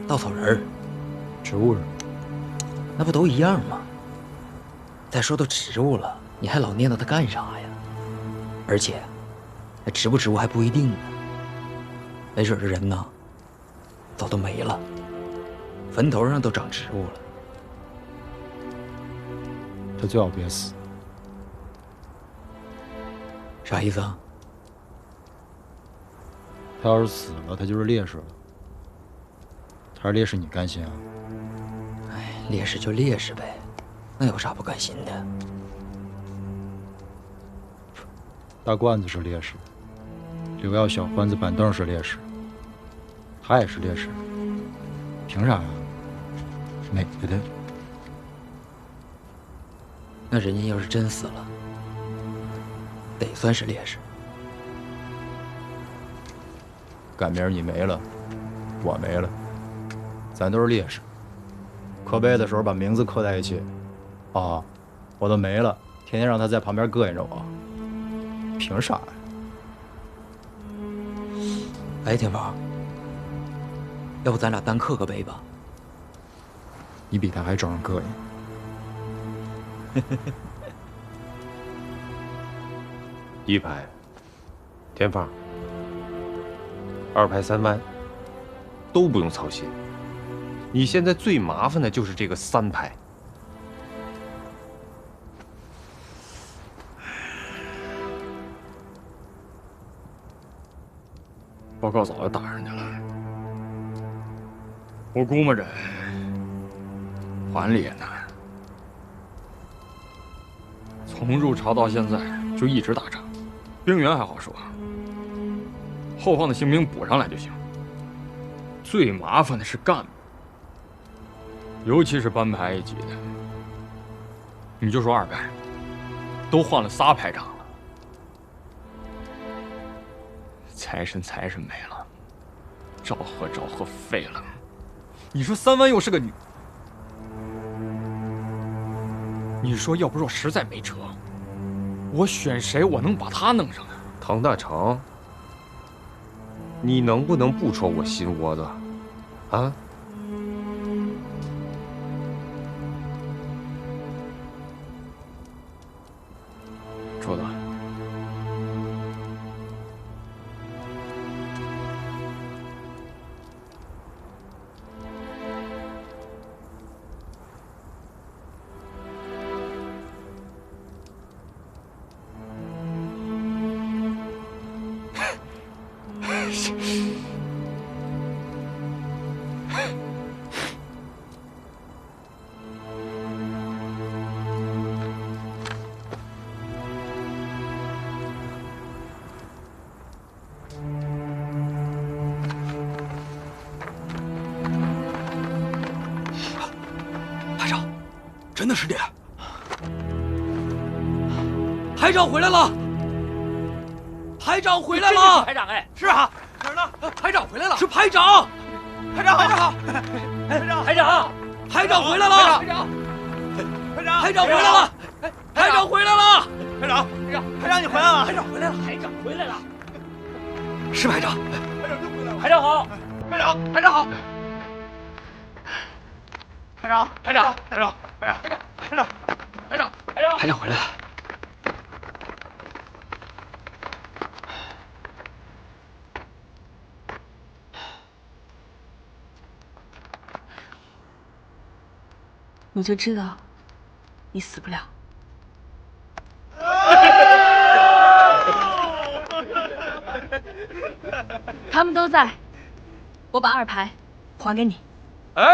稻草人儿，植物人，那不都一样吗？再说都植物了。 你还老念叨他干啥呀？而且，那植不植物还不一定呢。没准这人呐，早都没了，坟头上都长植物了。他最好别死。啥意思啊？他要是死了，他就是烈士了。他是烈士，你甘心啊？哎，烈士就烈士呗，那有啥不甘心的？大罐子是烈士，刘耀小欢子板凳是烈士，他也是烈士，凭啥呀？美的。那人家要是真死了，得算是烈士。赶明儿你没了，我没了，咱都是烈士。刻碑的时候把名字刻在一起，啊，我都没了，天天让他在旁边膈应着我，凭啥呀？哎，天宝，要不咱俩单刻个碑吧？你比他还招人膈应。1排，田芳，2排3弯，都不用操心。你现在最麻烦的就是这个3排。报告早就打上去了，我估摸着还里也难。从入朝到现在就一直打仗，兵员还好说，后方的新兵补上来就行。最麻烦的是干部，尤其是班排一级的。你就说2排，都换了3排长了，财神没了，昭和废了。你说3湾又是个女，你说要不是我实在没辙，我选谁我能把她弄上啊？唐大成，你能不能不戳我心窝子啊？戳的。排长，真的是你！排长回来了！排长回来了！排长哎，是啊，哪儿呢？排长回来了！是排长！排长，排长，排长，排长，排长回来了！排长，排长，排长回来了！排长回来了！排长，排长你回来了！排长回来了！排长回来了！是排长，排长又回来了！排长好！排长，排长好！排长，排长，排长，排长，排长，排长，排长，排长回来了。我就知道你死不了。他们都在，我把2排还给你。哎，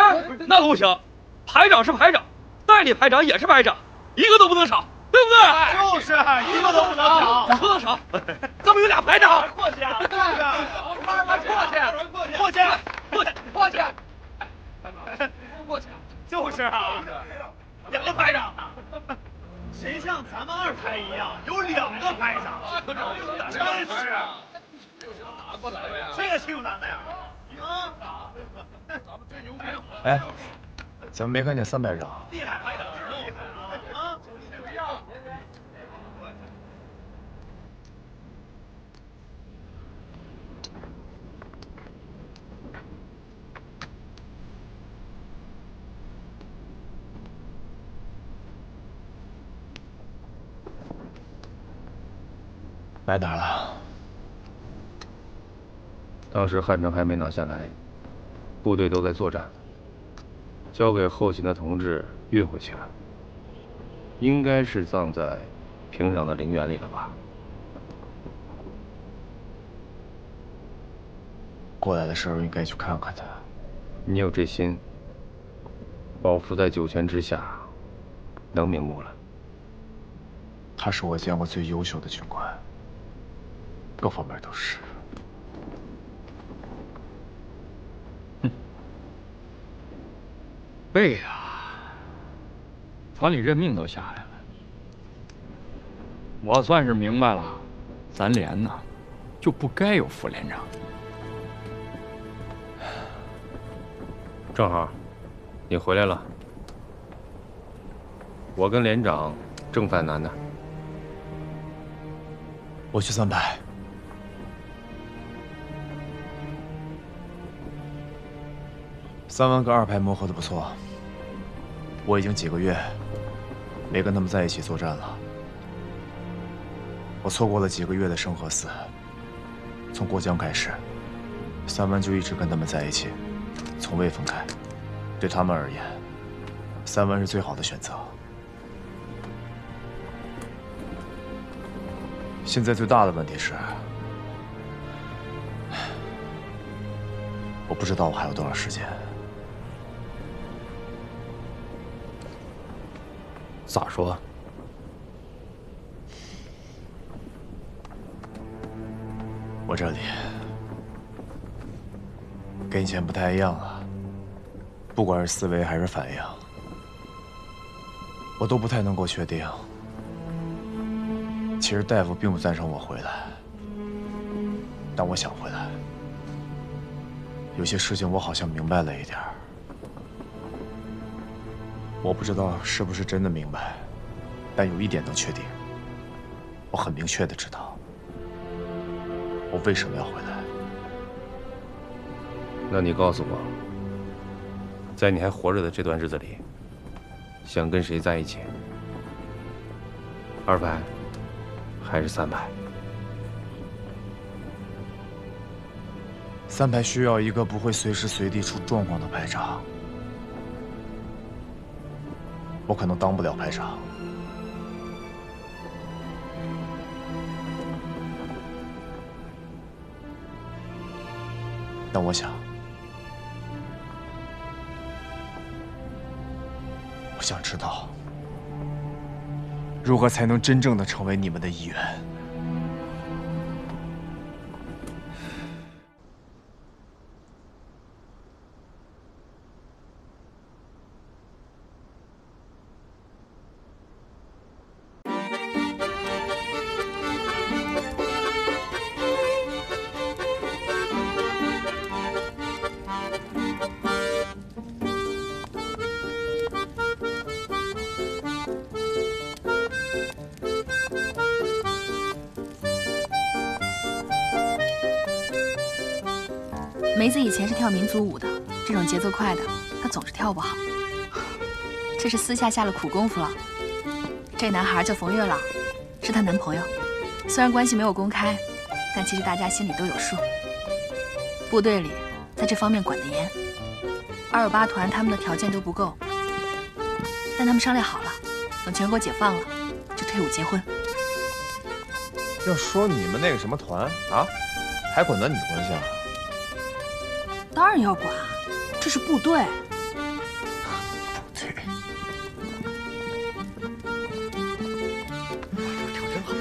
那可不行，排长是排长，代理排长也是排长，一个都不能少，对不对？就是，一个都不能少，不能少。咱们有俩排长，过去啊！过去，就是啊，2个排长，谁像咱们2排一样有2个排长？真是，这个挺有难的呀！啊！哎，怎么没看见3排长？厉害排长，啊！白打了。当时汉城还没拿下来，部队都在作战，交给后勤的同志运回去了，应该是葬在平壤的陵园里了吧？过来的时候应该去看看他。你有这心，饱伏在九泉之下，能瞑目了。他是我见过最优秀的军官，各方面都是。背啊！团里任命都下来了，我算是明白了，咱连呢就不该有副连长。正好，你回来了，我跟连长正犯难呢。我去3排。3湾跟2排磨合的不错，我已经几个月没跟他们在一起作战了。我错过了几个月的圣河寺，从过江开始，3湾就一直跟他们在一起，从未分开。对他们而言，3湾是最好的选择。现在最大的问题是，我不知道我还有多少时间。咋说？我这里跟以前不太一样了，不管是思维还是反应，我都不太能够确定。其实大夫并不赞成我回来，但我想回来。有些事情我好像明白了一点儿，我不知道是不是真的明白，但有一点能确定，我很明确的知道我为什么要回来。那你告诉我，在你还活着的这段日子里，想跟谁在一起？2排还是3排？3排需要一个不会随时随地出状况的排长。我可能当不了排长，但我想，我想知道如何才能真正的成为你们的一员。梅子以前是跳民族舞的，这种节奏快的，她总是跳不好。这是私下下了苦功夫了。这男孩叫冯月朗，是她男朋友。虽然关系没有公开，但其实大家心里都有数。部队里在这方面管得严，228团他们的条件都不够，但他们商量好了，等全国解放了，就退伍结婚。要说你们那个什么团啊，还管男女关系啊？当然要管，这是部队。对，跳真好。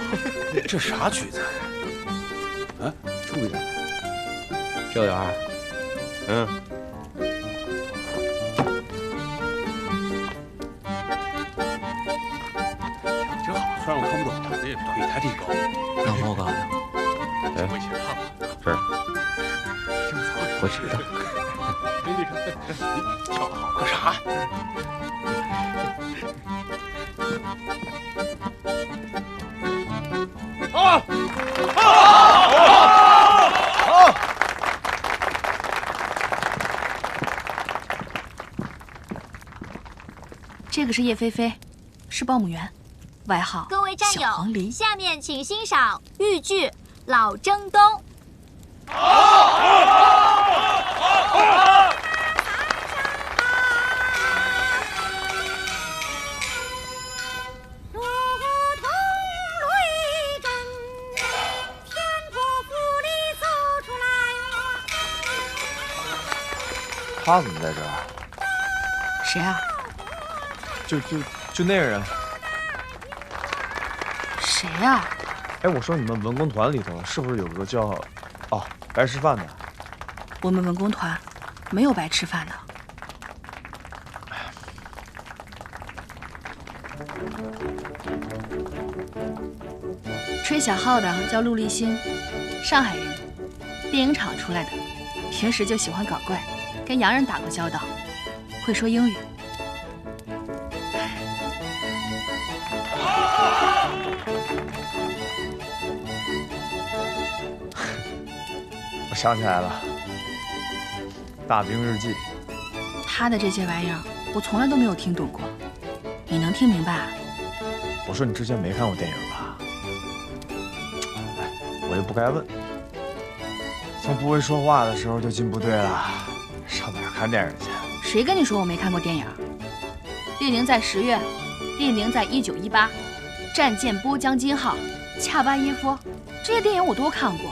这啥曲子？啊，注意点。triệu员，真好，虽然我看不懂，但这腿抬挺高。让我干呀？哎，我一起看吧。是。我知道。跳得好，干啥？这个是叶菲菲，是报幕员，外号各位战小黄友，下面请欣赏豫剧《老征东》。他怎么在这儿？谁啊？就那个人。谁啊？哎，我说你们文工团里头是不是有个叫白吃饭的？我们文工团没有白吃饭的。吹小号的叫陆立新，上海人，电影厂出来的，平时就喜欢搞怪，跟洋人打过交道，会说英语。我想起来了，《大兵日记》。他的这些玩意儿，我从来都没有听懂过，你能听明白啊？我说你之前没看过电影吧？哎，我又不该问。从不会说话的时候就进部队了，上哪儿看电影去？谁跟你说我没看过电影？列宁在10月，列宁在1918，战舰波江金号，恰巴耶夫，这些电影我都看过。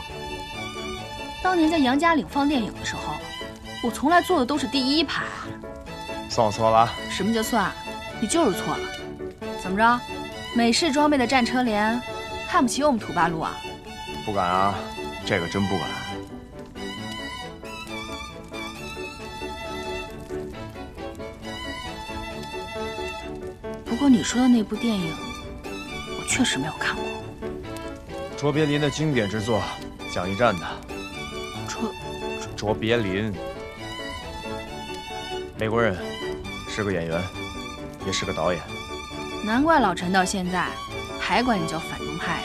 当年在杨家岭放电影的时候，我从来坐的都是第1排。算我错了。什么叫算？你就是错了。怎么着？美式装备的战车连，看不起我们土八路啊？不敢啊，这个真不敢。不过你说的那部电影，我确实没有看过。卓别林的经典之作，讲一战的。卓别林，美国人，是个演员，也是个导演。难怪老陈到现在还管你叫反动派。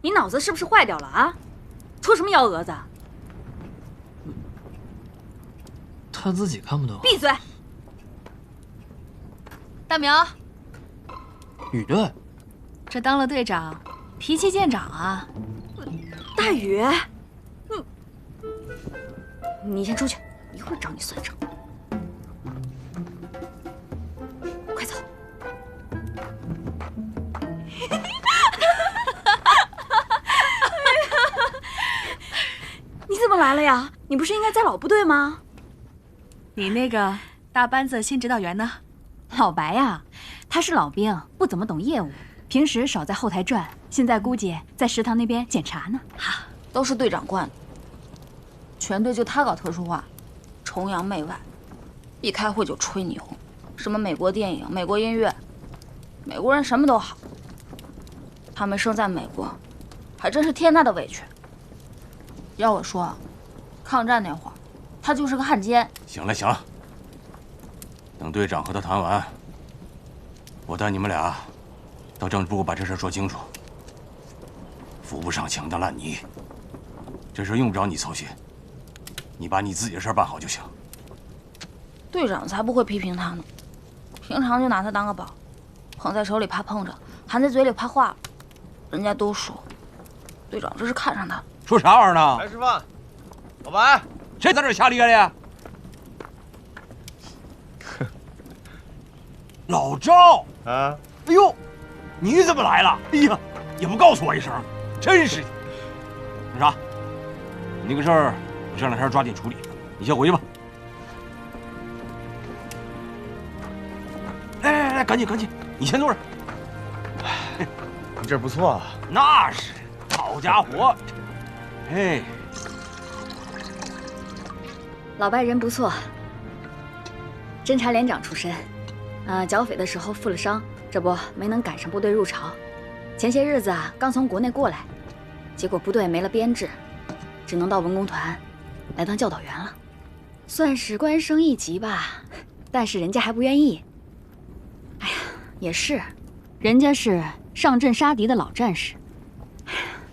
你脑子是不是坏掉了啊？出什么幺蛾子？他自己看不懂。闭嘴！大苗，雨队，这当了队长，脾气见长啊。大雨，你先出去，一会儿找你算账。快走！你怎么来了呀？你不是应该在老部队吗？你那个大班子新指导员呢？老白呀，他是老兵，不怎么懂业务，平时少在后台转，现在估计在食堂那边检查呢。哈，都是队长惯的，全队就他搞特殊化，崇洋媚外，一开会就吹牛，什么美国电影、美国音乐，美国人什么都好。他们生在美国，还真是天大的委屈。要我说，抗战那会儿，他就是个汉奸。行了行了，等队长和他谈完，我带你们俩到政治部把这事说清楚。扶不上墙的烂泥，这事用不着你操心，你把你自己的事办好就行。队长才不会批评他呢，平常就拿他当个宝，捧在手里怕碰着，含在嘴里怕化了。人家都说，队长这是看上他了。说啥玩意儿呢？来吃饭，老白，谁在这瞎咧咧？老赵啊！哎呦，你怎么来了？哎呀，也不告诉我一声，真是的。那啥，你那个事儿，我这两天抓紧处理，你先回去吧。来，赶紧，你先坐着。你这不错啊。那是，好家伙。哎，老白人不错，侦察连长出身，剿匪的时候负了伤，这不没能赶上部队入朝。前些日子啊，刚从国内过来，结果部队没了编制，只能到文工团来当教导员了，算是官升一级吧。但是人家还不愿意。哎呀，也是，人家是上阵杀敌的老战士。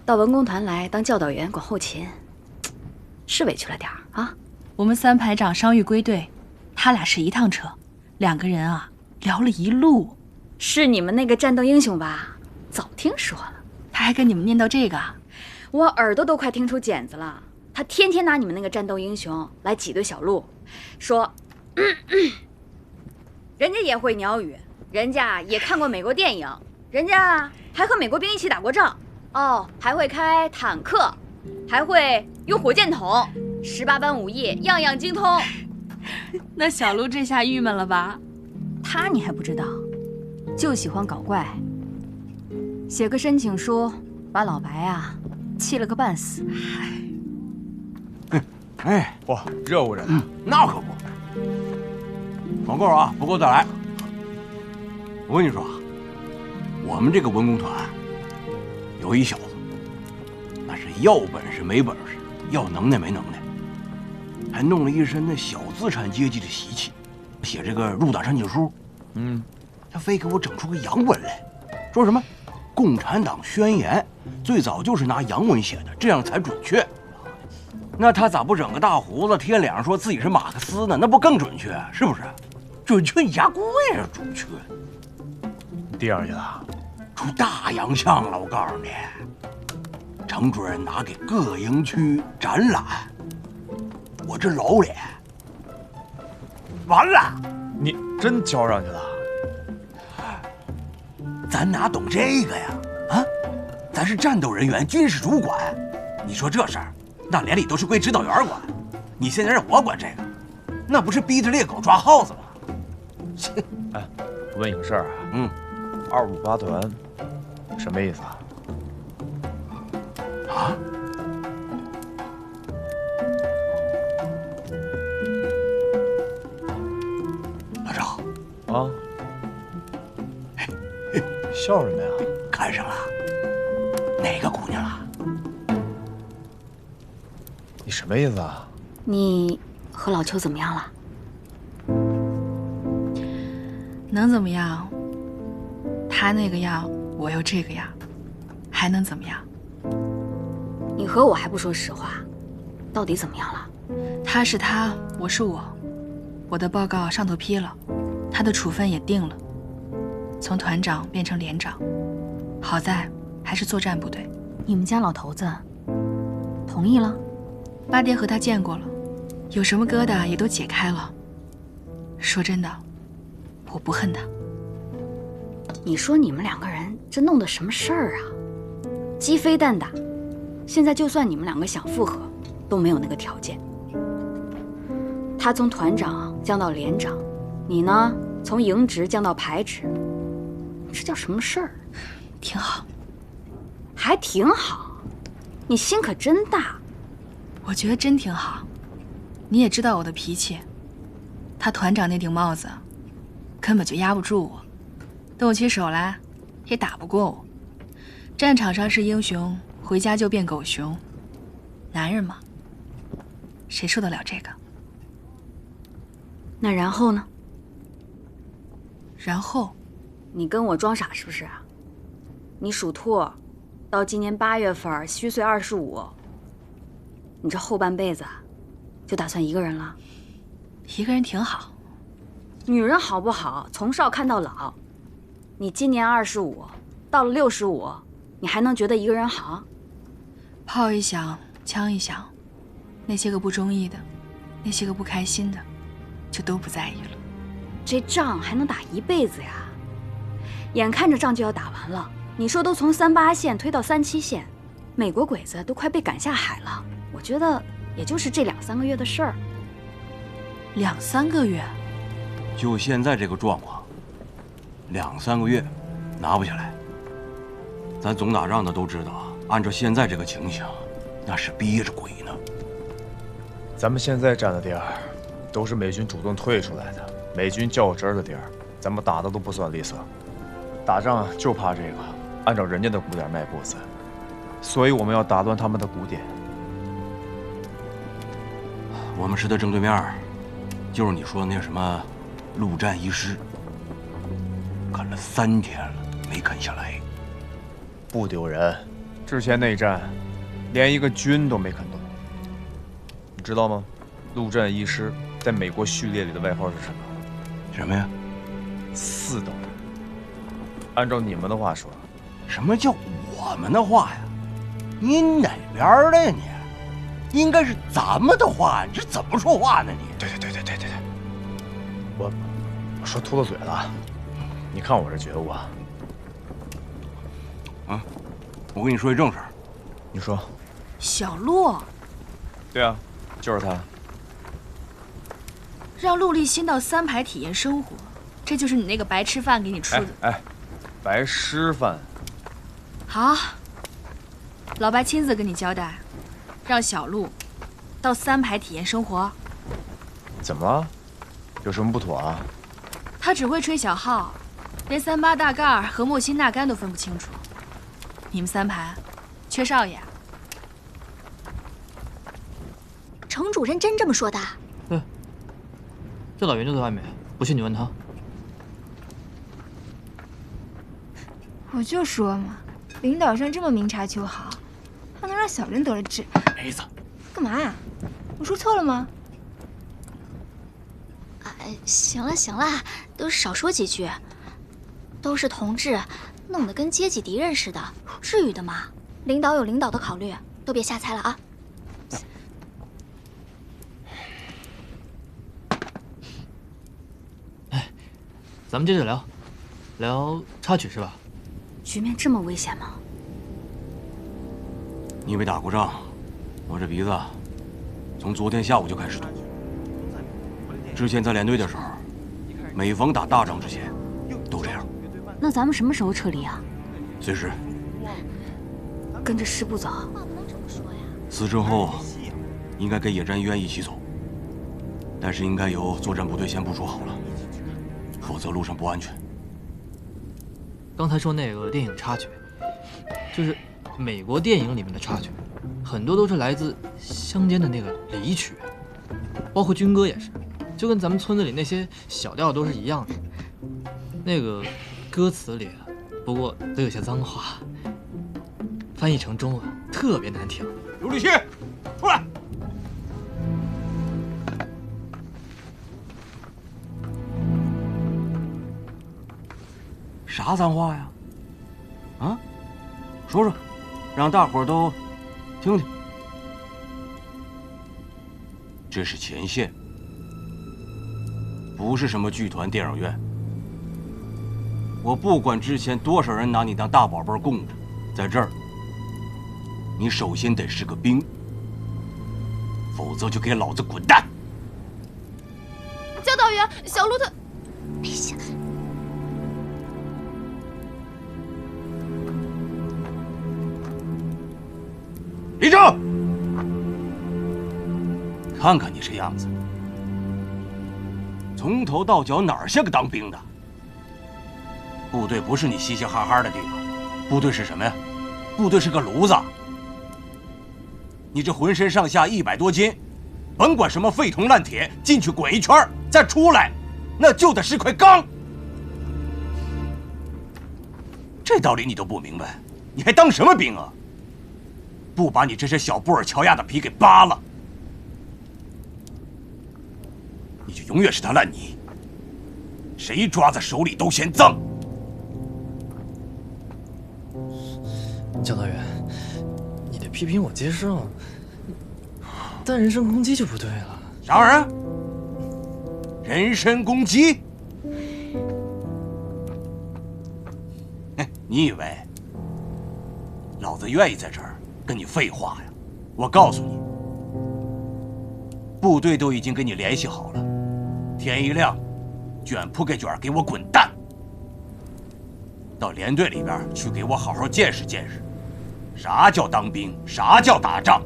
到文工团来当教导员管后勤，是委屈了点儿啊。我们3排长伤愈归队，他俩是一趟车，2个人啊聊了一路。是你们那个战斗英雄吧？早听说了。他还跟你们念叨这个，我耳朵都快听出茧子了。他天天拿你们那个战斗英雄来挤兑小鹿，说，人家也会鸟语，人家也看过美国电影，人家还和美国兵一起打过仗。哦，还会开坦克、还会用火箭筒，18般武艺样样精通。那小鹿这下郁闷了吧？他你还不知道，就喜欢搞怪，写个申请书，把老白啊气了个半死。哎，哇，热乎着呢。那可不，团购啊，不够再来。我跟你说，我们这个文工团有一小子，那是要本事没本事，要能耐没能耐，还弄了一身那小资产阶级的习气，写这个入党申请书。他非给我整出个洋文来，说什么共产党宣言最早就是拿洋文写的，这样才准确。那他咋不整个大胡子贴脸上说自己是马克思呢？那不更准确？是不是？准确你家贵啊，准确。第二去了，出大洋相了，我告诉你，程主任拿给各营区展览，我这老脸完了。你真交上去了？咱哪懂这个呀？啊，咱是战斗人员，军事主管。你说这事儿，那连里都是归指导员管。你现在让我管这个，那不是逼着猎狗抓耗子吗？切！哎，问你个事儿啊，258团什么意思啊？啊？老赵啊？笑什么呀？看上了哪个姑娘了？你什么意思啊？你和老邱怎么样了？能怎么样？他那个样，我又这个样，还能怎么样？你和我还不说实话，到底怎么样了？他是他，我是我，我的报告上头批了，他的处分也定了，从团长变成连长，好在还是作战部队。你们家老头子同意了？八爹和他见过了，有什么疙瘩也都解开了。说真的，我不恨他。你说你们两个人这弄的什么事儿啊？鸡飞蛋打，现在就算你们两个想复合，都没有那个条件。他从团长降到连长，你呢从营职降到排职，这叫什么事儿？挺好，还挺好，你心可真大。我觉得真挺好。你也知道我的脾气，他团长那顶帽子根本就压不住我，动起手来也打不过我。战场上是英雄，回家就变狗熊。男人嘛，谁受得了这个？那然后呢？然后，你跟我装傻是不是啊？你属兔，到今年8月份虚岁25，你这后半辈子就打算一个人了？一个人挺好。女人好不好，从少看到老。你今年25，到了65，你还能觉得一个人好？炮一响，枪一响，那些个不中意的，那些个不开心的，就都不在意了。这仗还能打一辈子呀？眼看着仗就要打完了，你说都从38线推到37线，美国鬼子都快被赶下海了。我觉得也就是这2、3个月的事儿。2、3个月？就现在这个状况，2、3个月拿不下来。咱总打仗的都知道，按照现在这个情形，那是逼着鬼呢。咱们现在占的地儿，都是美军主动退出来的，美军较真儿的地儿，咱们打的都不算利索。打仗就怕这个，按照人家的鼓点迈步子，所以我们要打乱他们的鼓点。我们师的正对面，就是你说的那什么陆战一师，啃了3天了，没啃下来。不丢人，之前内战，连一个军都没啃动。你知道吗？陆战一师在美国序列里的外号是什么？什么呀？4等。按照你们的话说，什么叫我们的话呀？你哪边的呀你？应该是咱们的话，你这怎么说话呢你？对，我说秃了嘴了，你看我这觉悟啊。我跟你说一正事儿。你说。小陆。对啊，就是他。让陆立新到3排体验生活，这就是你那个白吃饭给你出的。哎，白吃饭。好，老白亲自跟你交代，让小陆到3排体验生活。怎么了？有什么不妥啊？他只会吹小号，连38大盖和莫辛纳甘都分不清楚。你们3排缺少爷？程主任真这么说的？对，教导员就在外面，不信你问他。我就说嘛，领导上这么明察秋毫，还能让小人得了志。梅子，干嘛呀？我说错了吗？行了行了，都少说几句。都是同志，弄得跟阶级敌人似的，至于的吗？领导有领导的考虑，都别瞎猜了啊！咱们接着聊，聊插曲是吧？局面这么危险吗？你没打过仗，我这鼻子从昨天下午就开始堵。之前在连队的时候，每逢打大仗之前都这样。那咱们什么时候撤离啊？随时。跟着师部走。死之后应该跟野战医院一起走，但是应该由作战部队先部署好了，否则路上不安全。刚才说那个电影插曲，就是美国电影里面的插曲，很多都是来自乡间的那个离曲，包括军歌也是，就跟咱们村子里那些小调都是一样的。那个歌词里不过都有些脏话，翻译成中文特别难听。刘立新，出来！啥脏话呀？啊，说说，让大伙儿都听听。这是前线，不是什么剧团、电影院。我不管之前多少人拿你当大宝贝供着，在这儿，你首先得是个兵，否则就给老子滚蛋！教导员，小陆他，别想。立正！看看你这样子，从头到脚哪儿像个当兵的？部队不是你嘻嘻哈哈的地方，部队是什么呀？部队是个炉子。你这浑身上下100多斤，甭管什么废铜烂铁，进去滚一圈再出来，那就得是块钢。这道理你都不明白，你还当什么兵啊？不把你这身小布尔乔亚的皮给扒了，你就永远是滩烂泥，谁抓在手里都嫌脏。教导员，你的批评我接受，但人身攻击就不对了。啥玩意儿？人身攻击？你以为老子愿意在这儿跟你废话呀？我告诉你，部队都已经跟你联系好了，天一亮，卷铺盖卷给我滚蛋！到连队里边去给我好好见识见识，啥叫当兵，啥叫打仗。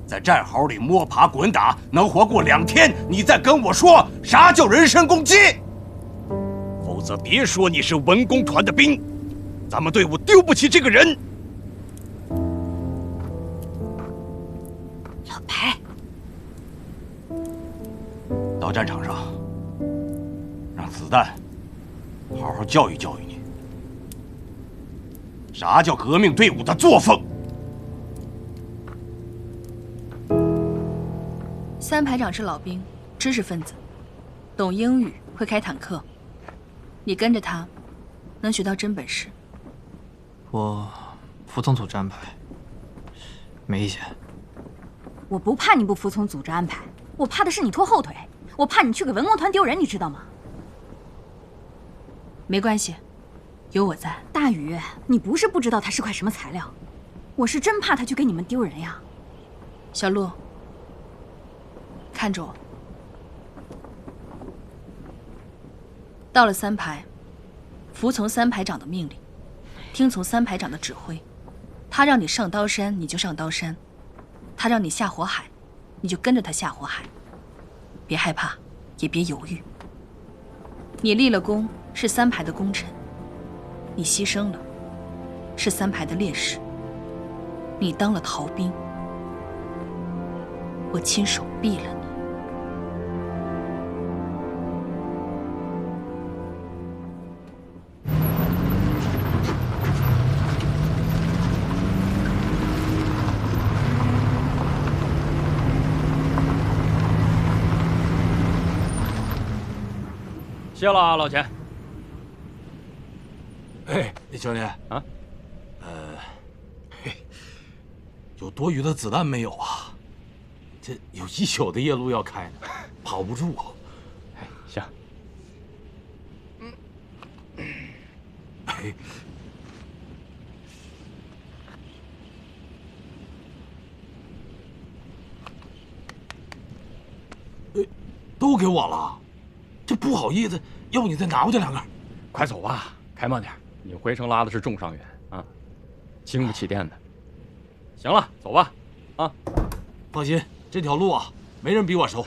在战壕里摸爬滚打，能活过2天，你再跟我说啥叫人身攻击？否则别说你是文工团的兵，咱们队伍丢不起这个人。老白，到战场上，让子弹好好教育教育你，啥叫革命队伍的作风。3排长是老兵，知识分子，懂英语，会开坦克。你跟着他，能学到真本事。我服从组织安排，没意见。我不怕你不服从组织安排，我怕的是你拖后腿，我怕你去给文工团丢人，你知道吗？没关系，有我在。大宇，你不是不知道他是块什么材料，我是真怕他去给你们丢人呀。小陆，看着我。到了3排，服从3排长的命令，听从3排长的指挥。他让你上刀山，你就上刀山；他让你下火海，你就跟着他下火海。别害怕，也别犹豫。你立了功，是3排的功臣；你牺牲了，是3排的烈士。你当了逃兵，我亲手毙了你。谢了啊，老钱。哎，李兄弟啊，有多余的子弹没有啊？这有1宿的夜路要开呢，跑不住。哎，行。哎，都给我了，这不好意思，要不你再拿回去2个？快走吧，开慢点，你回程拉的是重伤员啊，经不起电的。行了，走吧，啊，放心，这条路啊，没人比我熟。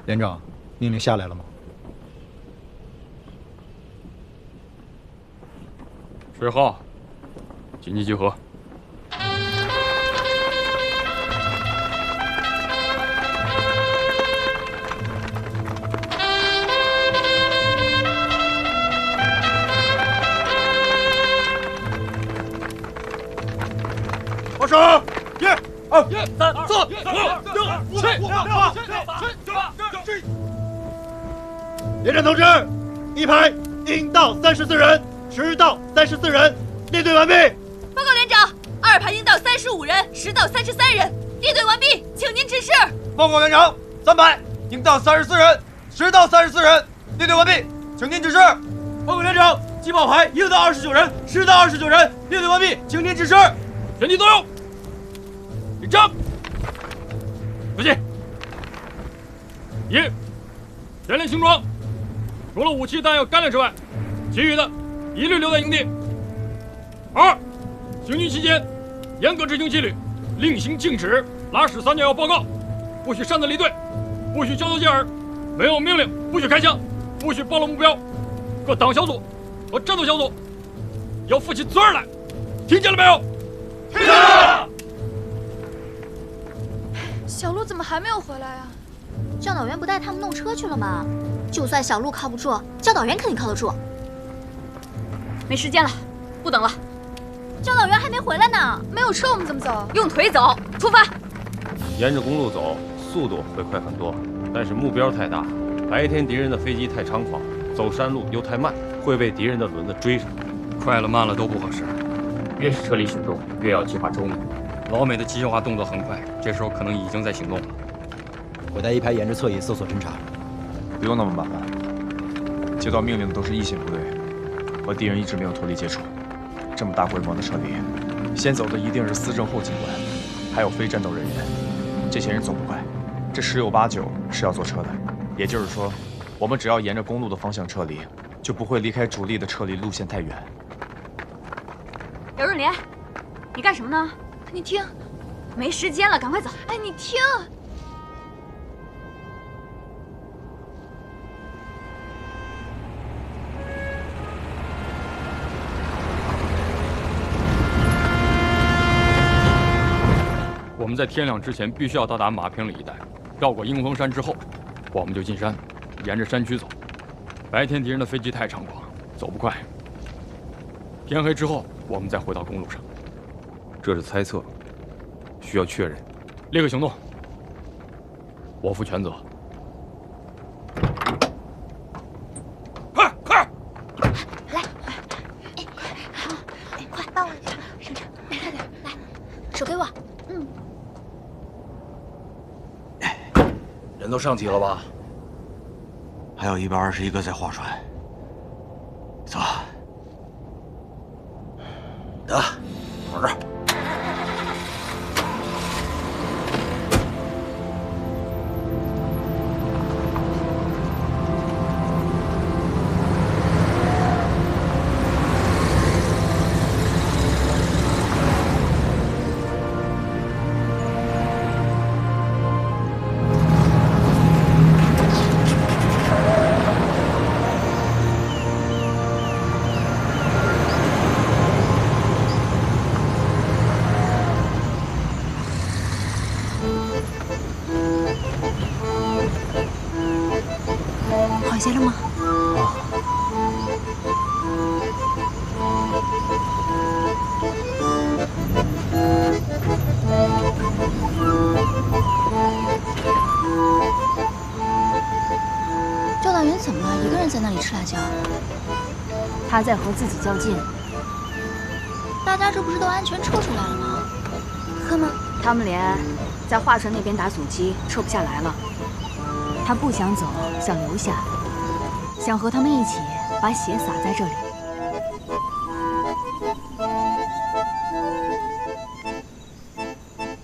连长，命令下来了吗？水浩，紧急集合。报手！1、2、3、4、5、6、7。连长同志，1排应到34人，实到34人，列队完毕。报告连长，2排应到35人，实到33人，列队完毕，请您指示。报告连长，3排应到34人，实到34人，列队完毕，请您指示。报告连长，机炮排应到29人，实到29人，列队完毕，请您指示。全体动用，立正，不进。1、全连行装，除了武器弹药干粮之外，其余的一律留在营地。2、行军期间严格执行纪律，令行禁止，拉屎撒尿要报告，不许擅自离队，不许交头接耳，没有命令不许开枪，不许暴露目标。各党小组和战斗小组要负起责任来，听见了没有？听见了。小鹿怎么还没有回来呀？教导员不带他们弄车去了吗？就算小鹿靠不住，教导员肯定靠得住。没时间了，不等了。教导员还没回来呢，没有车我们怎么走？用腿走，出发。沿着公路走，速度会快很多，但是目标太大，白天敌人的飞机太猖狂，走山路又太慢，会被敌人的轮子追上。快了慢了都不合适，越是撤离行动，越要计划周密。老美的机械化动作很快，这时候可能已经在行动了。我带1排沿着侧翼搜索侦查。不用那么麻烦，接到命令的都是一线部队，和敌人一直没有脱离接触。这么大规模的撤离，先走的一定是司政后警官，还有非战斗人员。这些人走不快，这10有8、9是要坐车的。也就是说，我们只要沿着公路的方向撤离，就不会离开主力的撤离路线太远。姚润莲，你干什么呢？你听，没时间了，赶快走。哎，你听。我们在天亮之前必须要到达马坪里一带，绕过鹰峰山之后，我们就进山，沿着山区走。白天敌人的飞机太猖狂，走不快。天黑之后，我们再回到公路上。这是猜测，需要确认。立刻行动，我负全责。来，快帮我一下，省长，快点，来，手给我。都上齐了吧？还有121个在划船。走。得，往这儿。 好些了吗？赵大元怎么了？一个人在那里吃辣椒？他在和自己较劲。大家这不是都安全撤出来了吗？可吗？他们连在华船那边打阻击，撤不下来了。他不想走，想留下，想和他们一起把血洒在这里。